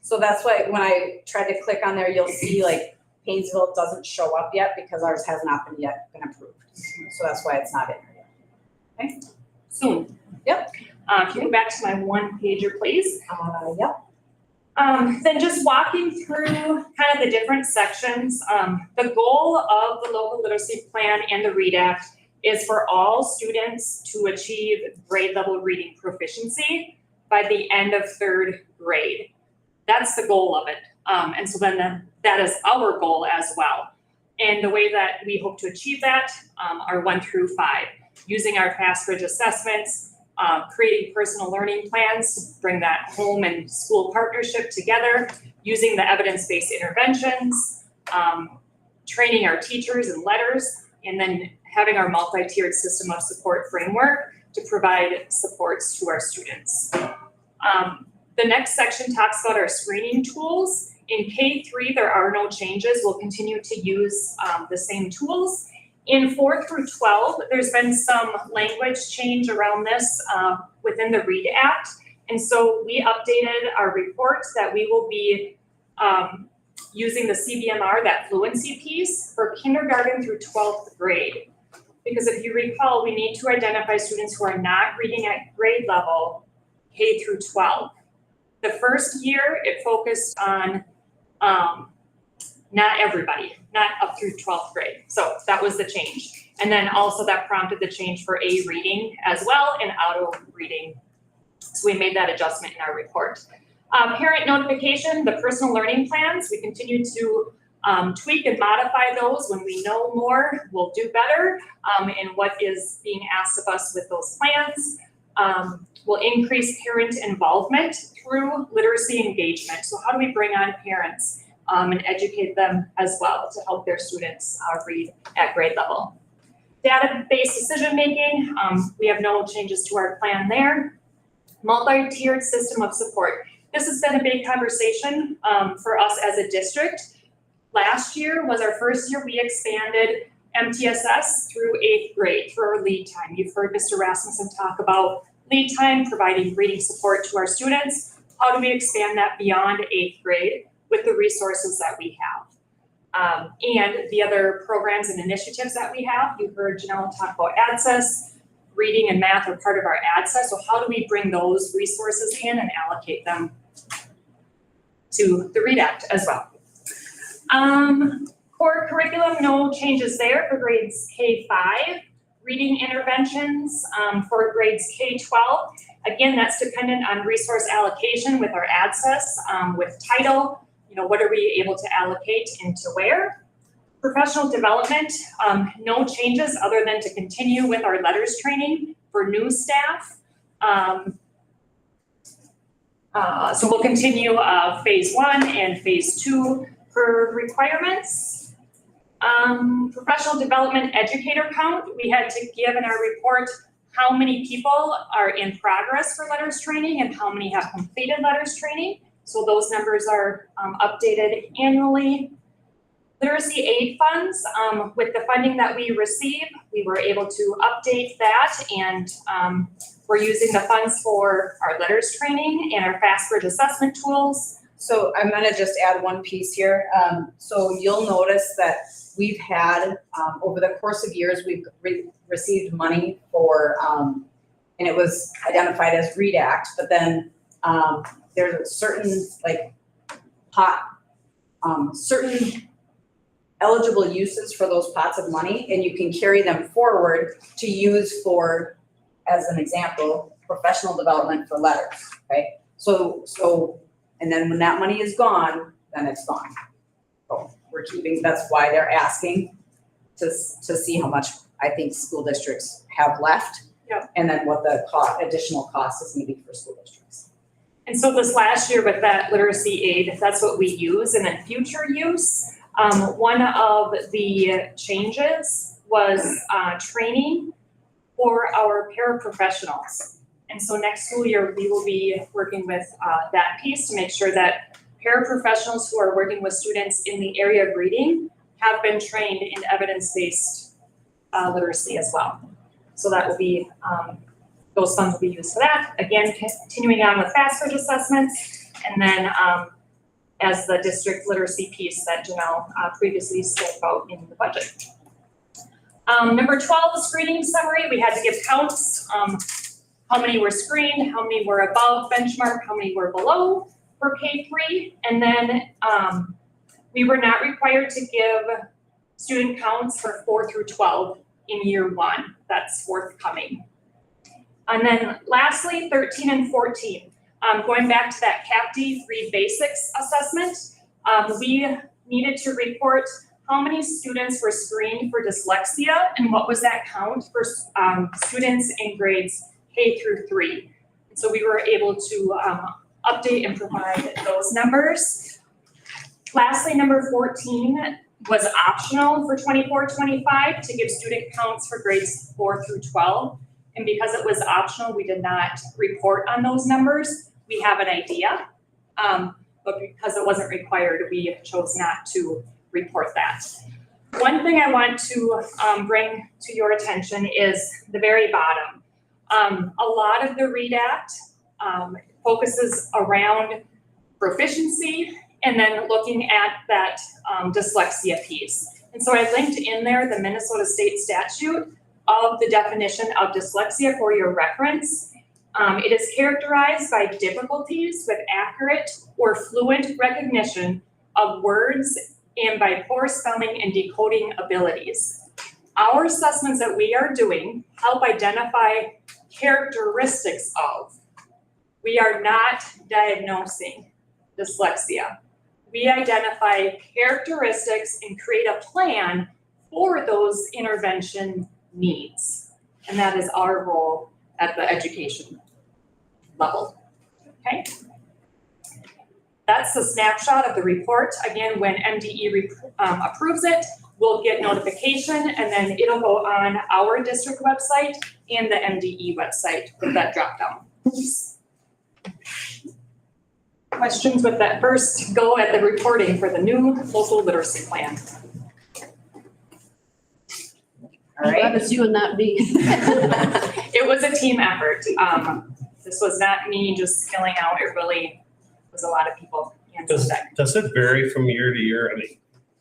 So that's why when I try to click on there, you'll see like Paynesville doesn't show up yet because ours has not been approved. So that's why it's not in there yet. Okay. Soon. Yep. If you go back to my one pager, please. Yep. Then just walking through kind of the different sections. The goal of the local literacy plan and the READ Act is for all students to achieve grade level reading proficiency by the end of third grade. That's the goal of it. And so then that is our goal as well. And the way that we hope to achieve that are 1 through 5, using our FastBridge assessments, creating personal learning plans to bring that home and school partnership together, using the evidence-based interventions, training our teachers in letters, and then having our multi-tiered system of support framework to provide supports to our students. The next section talks about our screening tools. In K3, there are no changes. We'll continue to use the same tools. In 4 through 12, there's been some language change around this within the READ Act. And so we updated our report that we will be using the CBMR, that fluency piece, for kindergarten through 12th grade. Because if you recall, we need to identify students who are not reading at grade level K through 12. The first year, it focused on not everybody, not up through 12th grade. So that was the change. And then also that prompted the change for A reading as well and auto reading. So we made that adjustment in our report. Parent notification, the personal learning plans, we continue to tweak and modify those. When we know more, we'll do better in what is being asked of us with those plans. We'll increase parent involvement through literacy engagement. So how do we bring on parents and educate them as well to help their students read at grade level? Data-based decision-making, we have no changes to our plan there. Multi-tiered system of support. This has been a big conversation for us as a district. Last year was our first year we expanded MTSS through 8th grade for our lead time. You've heard Mr. Rasmussen talk about lead time, providing reading support to our students. How do we expand that beyond 8th grade with the resources that we have? And the other programs and initiatives that we have. You heard Janelle talk about ADSES. Reading and math are part of our ADSES. So how do we bring those resources in and allocate them to the READ Act as well? Core curriculum, no changes there for grades K5. Reading interventions for grades K12. Again, that's dependent on resource allocation with our ADSES, with title. You know, what are we able to allocate into where? Professional development, no changes other than to continue with our letters training for new staff. So we'll continue phase 1 and phase 2 for requirements. Professional development educator count, we had to give in our report how many people are in progress for letters training and how many have completed letters training. So those numbers are updated annually. Literacy aid funds, with the funding that we receive, we were able to update that, and we're using the funds for our letters training and our FastBridge assessment tools. So I'm gonna just add one piece here. So you'll notice that we've had, over the course of years, we've received money for, and it was identified as READ Act, but then there's a certain certain eligible uses for those pots of money, and you can carry them forward to use for, as an example, professional development for letters, okay? So, and then when that money is gone, then it's gone. So we're keeping, that's why they're asking to see how much I think school districts have left. Yep. And then what the additional cost is gonna be for school districts. And so this last year with that literacy aid, that's what we use, and then future use. One of the changes was training for our paraprofessionals. And so next school year, we will be working with that piece to make sure that paraprofessionals who are working with students in the area of reading have been trained in evidence-based literacy as well. So that will be, those funds will be used for that. Again, continuing on with FastBridge assessments, and then as the district literacy piece that Janelle previously spoke about in the budget. Number 12, the screening summary. We had to give counts, how many were screened, how many were above benchmark, how many were below for K3. And then we were not required to give student counts for 4 through 12 in year 1. That's forthcoming. And then lastly, 13 and 14. Going back to that CAPD Read Basics assessment, we needed to report how many students were screened for dyslexia and what was that count for students in grades K through 3. And so we were able to update and provide those numbers. Lastly, number 14, was optional for 24-25 to give student counts for grades 4 through 12. And because it was optional, we did not report on those numbers. We have an idea, but because it wasn't required, we chose not to report that. One thing I want to bring to your attention is the very bottom. A lot of the READACT focuses around proficiency and then looking at that dyslexia piece. And so I linked in there the Minnesota State statute of the definition of dyslexia for your reference. It is characterized by difficulties with accurate or fluent recognition of words and by poor spelling and decoding abilities. Our assessments that we are doing help identify characteristics of. We are not diagnosing dyslexia. We identify characteristics and create a plan for those intervention needs. And that is our role at the education level, okay? That's a snapshot of the report. Again, when MDE approves it, we'll get notification and then it'll go on our district website and the MDE website with that drop down. Questions with that first go at the reporting for the new local literacy plan? All right. That is you and not me. It was a team effort. This was not me just filling out, it really was a lot of people. Does it vary from year to year? I mean,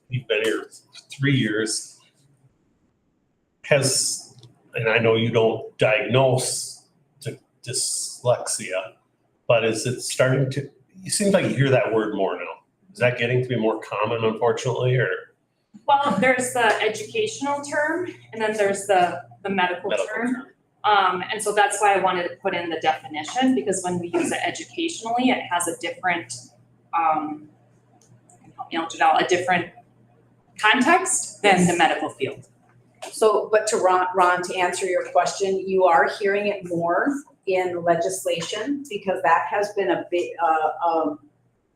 you've been here 3 years. And I know you don't diagnose dyslexia, but is it starting to, it seems like you hear that word more now. Is that getting to be more common, unfortunately, or? Well, there's the educational term and then there's the medical term. And so that's why I wanted to put in the definition, because when we use it educationally, it has a different, a different context than the medical field. So, but to Ron, to answer your question, you are hearing it more in legislation because that has been a big,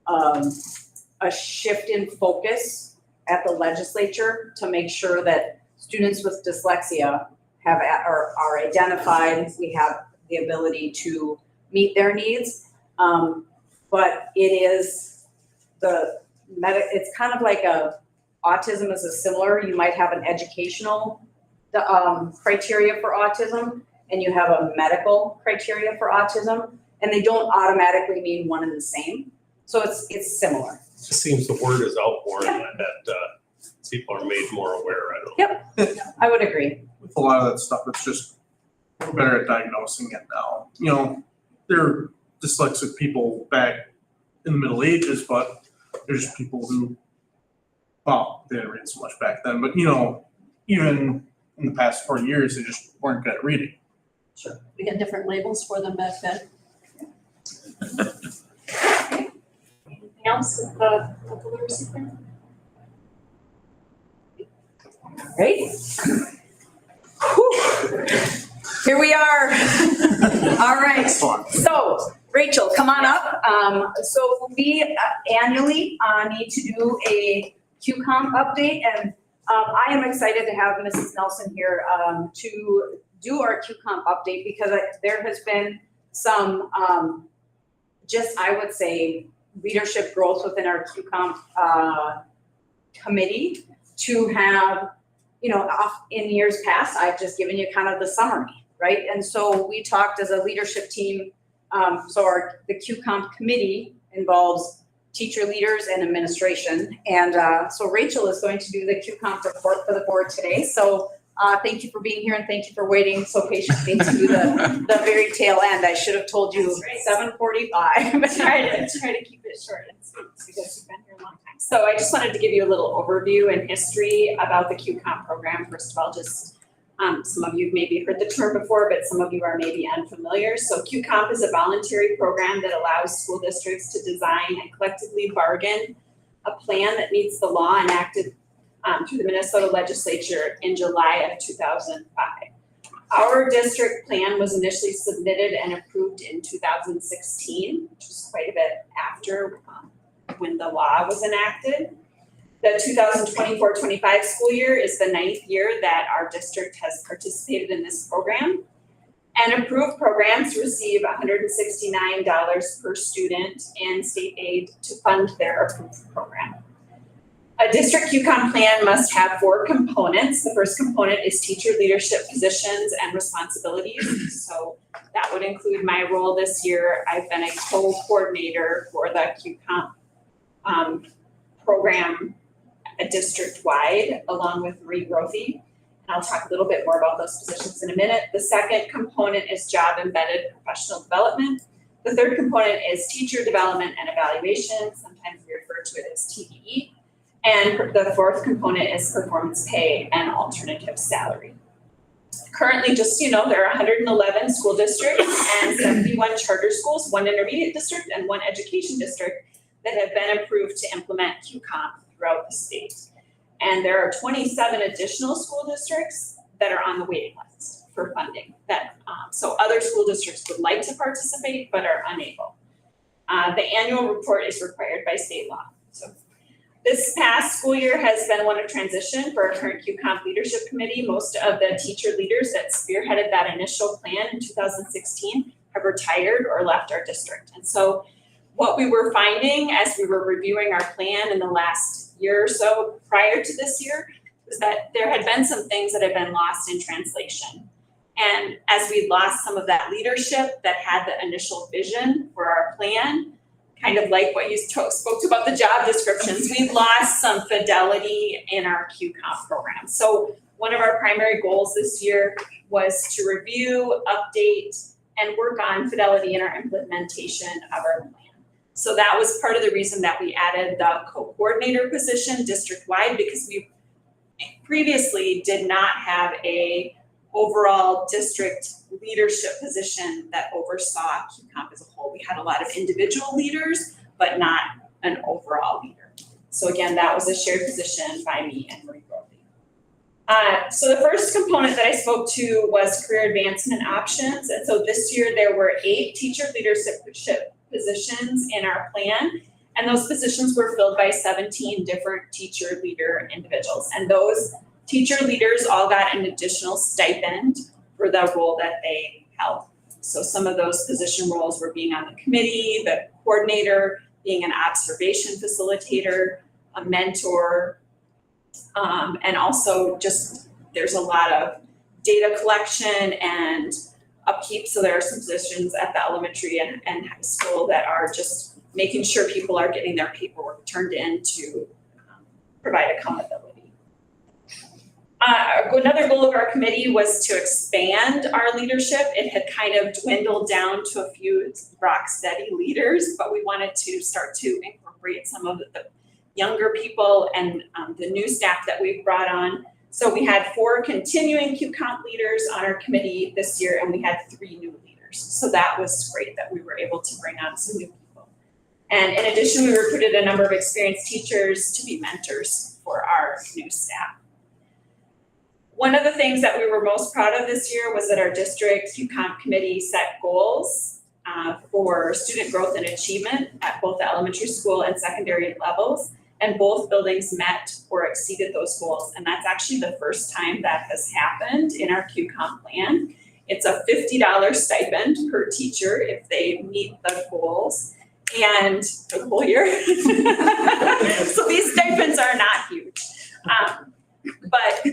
a shift in focus at the legislature to make sure that students with dyslexia are identified, we have the ability to meet their needs. But it is it's kind of like autism is a similar, you might have an educational criteria for autism and you have a medical criteria for autism, and they don't automatically mean one and the same. So it's similar. It just seems the word is out more and that people are made more aware, I don't know. Yep, I would agree. With a lot of that stuff, it's just, we're better at diagnosing it now. You know, there are dyslexic people back in the Middle Ages, but there's people who, well, they didn't read so much back then, but even in the past 40 years, they just weren't good at reading. Sure. We had different labels for them back then. Anything else with the local literacy plan? Great. Here we are. All right. So, Rachel, come on up. So we annually need to do a QComp update, and I am excited to have Mrs. Nelson here to do our QComp update because there has been some I would say, leadership growth within our QComp committee to have, in years past, I've just given you kind of the summary, right? And so we talked as a leadership team. The QComp committee involves teacher leaders and administration. And so Rachel is going to do the QComp report for the board today. So thank you for being here and thank you for waiting so patiently to the very tail end. I should have told you 7:45. Try to keep it short and sweet because you've been here a long time. So I just wanted to give you a little overview and history about the QComp program. First of all, just some of you have maybe heard the term before, but some of you are maybe unfamiliar. So QComp is a voluntary program that allows school districts to design and collectively bargain a plan that meets the law enacted through the Minnesota legislature in July of 2005. Our district plan was initially submitted and approved in 2016, which was quite a bit after when the law was enacted. The 2024-25 school year is the 9th year that our district has participated in this program. And approved programs receive $169 per student in state aid to fund their approved program. A district QCOM plan must have 4 components. The first component is teacher leadership positions and responsibilities. So that would include my role this year. I've been a co-coordinator for the QCOM program district-wide, along with Marie Grothy. And I'll talk a little bit more about those positions in a minute. The second component is job-embedded professional development. The third component is teacher development and evaluation. Sometimes we refer to it as TDE. And the fourth component is performance pay and alternative salary. Currently, just so you know, there are 111 school districts and 71 charter schools, 1 intermediate district and 1 education district that have been approved to implement QCOM throughout the state. And there are 27 additional school districts that are on the waiting list for funding. So other school districts would like to participate but are unable. The annual report is required by state law. So this past school year has been one of transition for our current QCOM leadership committee. Most of the teacher leaders that spearheaded that initial plan in 2016 have retired or left our district. And so what we were finding as we were reviewing our plan in the last year or so prior to this year was that there had been some things that had been lost in translation. And as we lost some of that leadership that had the initial vision for our plan, kind of like what you spoke to about the job descriptions, we've lost some fidelity in our QCOM program. So one of our primary goals this year was to review, update, and work on fidelity in our implementation of our plan. So that was part of the reason that we added the co-coordinator position district-wide, because we previously did not have a overall district leadership position that oversaw QCOM as a whole. We had a lot of individual leaders, but not an overall leader. So again, that was a shared position by me and Marie Grothy. So the first component that I spoke to was career advancement options. And so this year there were 8 teacher leadership positions in our plan. And those positions were filled by 17 different teacher leader individuals. And those teacher leaders all got an additional stipend for the role that they held. So some of those position roles were being on the committee, the coordinator, being an observation facilitator, a mentor, and also just there's a lot of data collection and upkeep. So there are some positions at the elementary and high school that are just making sure people are getting their paperwork turned in to provide accountability. Another goal of our committee was to expand our leadership. It had kind of dwindled down to a few rock steady leaders, but we wanted to start to incorporate some of the younger people and the new staff that we've brought on. So we had 4 continuing QCOM leaders on our committee this year, and we had 3 new leaders. So that was great that we were able to bring on some new people. And in addition, we recruited a number of experienced teachers to be mentors for our new staff. One of the things that we were most proud of this year was that our district QCOM committee set goals for student growth and achievement at both the elementary school and secondary levels, and both buildings met or exceeded those goals. And that's actually the first time that has happened in our QCOM plan. It's a $50 stipend per teacher if they meet the goals, and for the whole year. So these stipends are not huge. But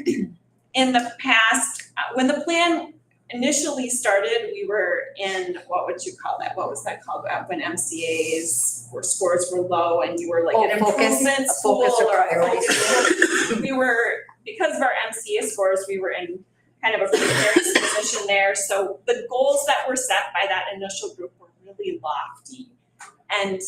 in the past, when the plan initially started, we were in, what would you call that? What was that called? When MCAs or scores were low and you were like an improvement school or we were, because of our MCA scores, we were in kind of a precarious position there. So the goals that were set by that initial group were really lofty, and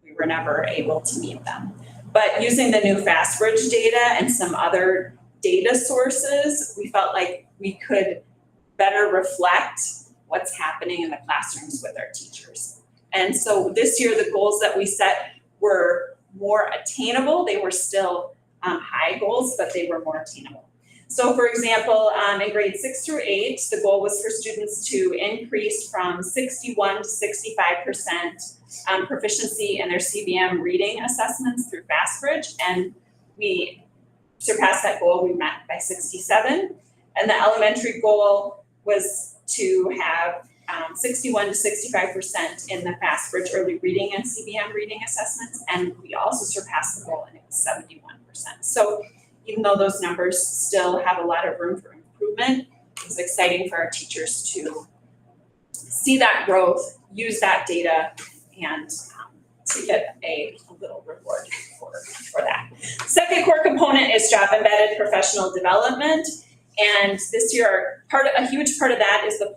we were never able to meet them. But using the new FastBridge data and some other data sources, we felt like we could better reflect what's happening in the classrooms with our teachers. And so this year, the goals that we set were more attainable. They were still high goals, but they were more attainable. So for example, in grades 6 through 8, the goal was for students to increase from 61 to 65% proficiency in their CBM reading assessments through FastBridge, and we surpassed that goal. We met by 67, and the elementary goal was to have 61 to 65% in the FastBridge early reading and CBM reading assessments, and we also surpassed the goal, and it was 71%. So even though those numbers still have a lot of room for improvement, it was exciting for our teachers to see that growth, use that data, and to get a little reward for that. Second core component is job embedded professional development. And this year, a huge part of that is the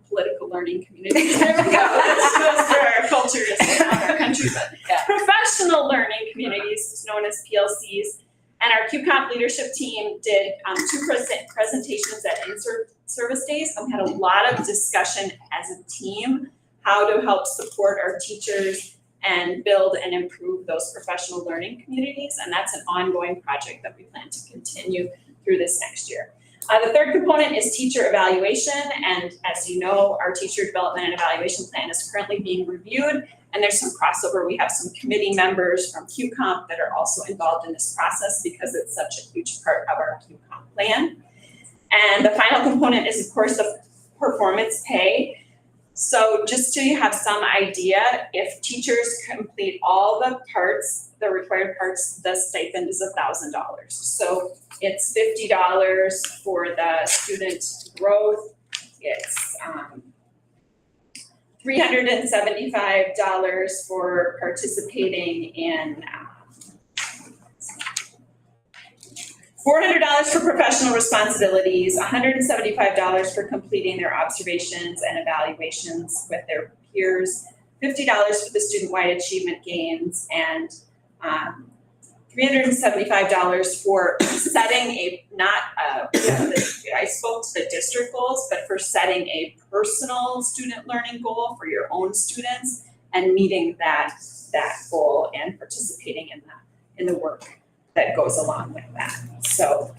political learning community. There we go. That's for our culture, our country, but professional learning communities, known as PLCs. And our QComp leadership team did 2 presentations at in-service days, and we had a lot of discussion as a team how to help support our teachers and build and improve those professional learning communities. And that's an ongoing project that we plan to continue through this next year. The third component is teacher evaluation. And as you know, our teacher development and evaluation plan is currently being reviewed. And there's some crossover. We have some committee members from QComp that are also involved in this process because it's such a huge part of our QComp plan. And the final component is, of course, the performance pay. So just so you have some idea, if teachers complete all the parts, the required parts, the stipend is $1,000. So it's $50 for the student growth. It's $375 for participating in $400 for professional responsibilities, $175 for completing their observations and evaluations with their peers, $50 for the student-wide achievement gains, and $375 for setting I spoke to the district goals, but for setting a personal student learning goal for your own students and meeting that goal and participating in the work that goes along with that. So,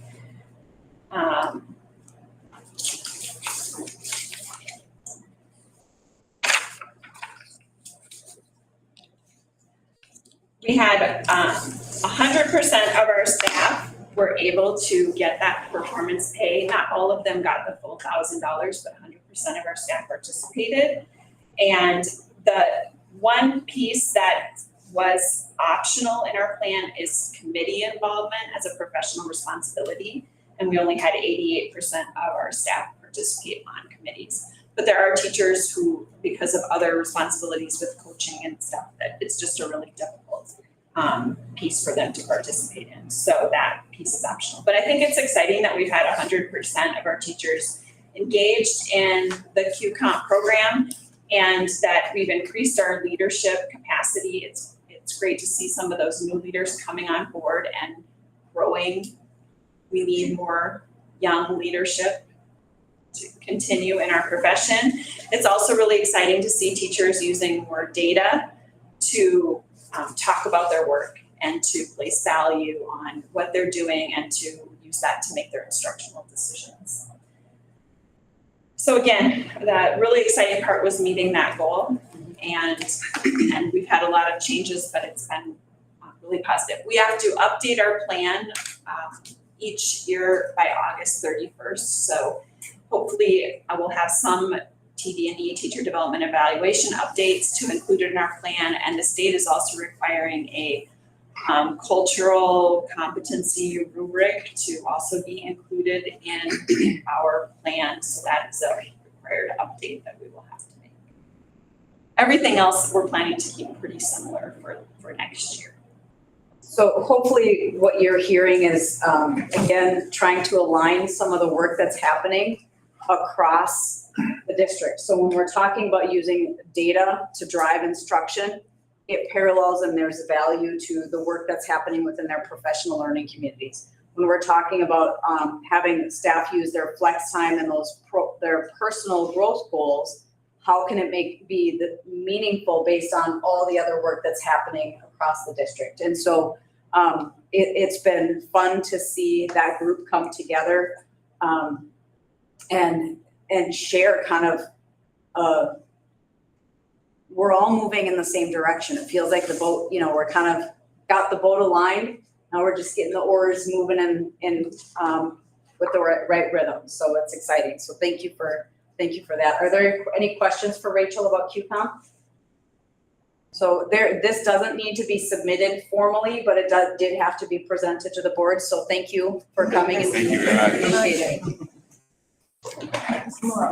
we had 100% of our staff were able to get that performance pay. Not all of them got the full $1,000, but 100% of our staff participated. And the one piece that was optional in our plan is committee involvement as a professional responsibility. And we only had 88% of our staff participate on committees. But there are teachers who, because of other responsibilities with coaching and stuff, that it's just a really difficult piece for them to participate in. So that piece is optional. But I think it's exciting that we've had 100% of our teachers engaged in the QComp program and that we've increased our leadership capacity. It's great to see some of those new leaders coming on board and growing. We need more young leadership to continue in our profession. It's also really exciting to see teachers using more data to talk about their work and to place value on what they're doing and to use that to make their instructional decisions. So again, the really exciting part was meeting that goal. And we've had a lot of changes, but it's been really positive. We have to update our plan each year by August 31st. So hopefully I will have some TD&E, teacher development evaluation updates to include in our plan. And the state is also requiring a cultural competency rubric to also be included in our plan. So that is a required update that we will have to make. Everything else we're planning to keep pretty similar for next year. So hopefully what you're hearing is, again, trying to align some of the work that's happening across the district. So when we're talking about using data to drive instruction, it parallels and there's value to the work that's happening within their professional learning communities. When we're talking about having staff use their flex time and their personal growth goals, how can it be meaningful based on all the other work that's happening across the district? And so It's been fun to see that group come together, and share kind of, we're all moving in the same direction. It feels like the boat, we're kind of got the boat aligned. Now we're just getting the oars moving in with the right rhythm. So it's exciting. So thank you for that. Are there any questions for Rachel about QCOM? So this doesn't need to be submitted formally, but it did have to be presented to the board. So thank you for coming. Thank you very much. Appreciate it.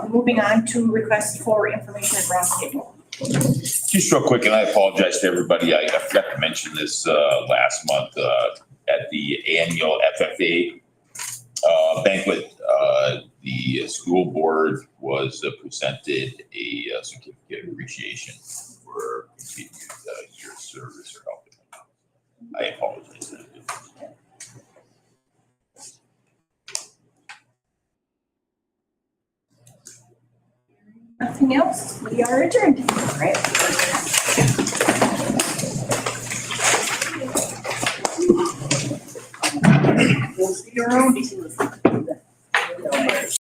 Moving on to request for information and roundtable. Just real quick, and I apologize to everybody, I forgot to mention this last month at the annual FFA banquet. The school board was presented a certificate of appreciation for continued year of service or helping. I apologize. Nothing else? We are adjourned. All right. We'll see you around.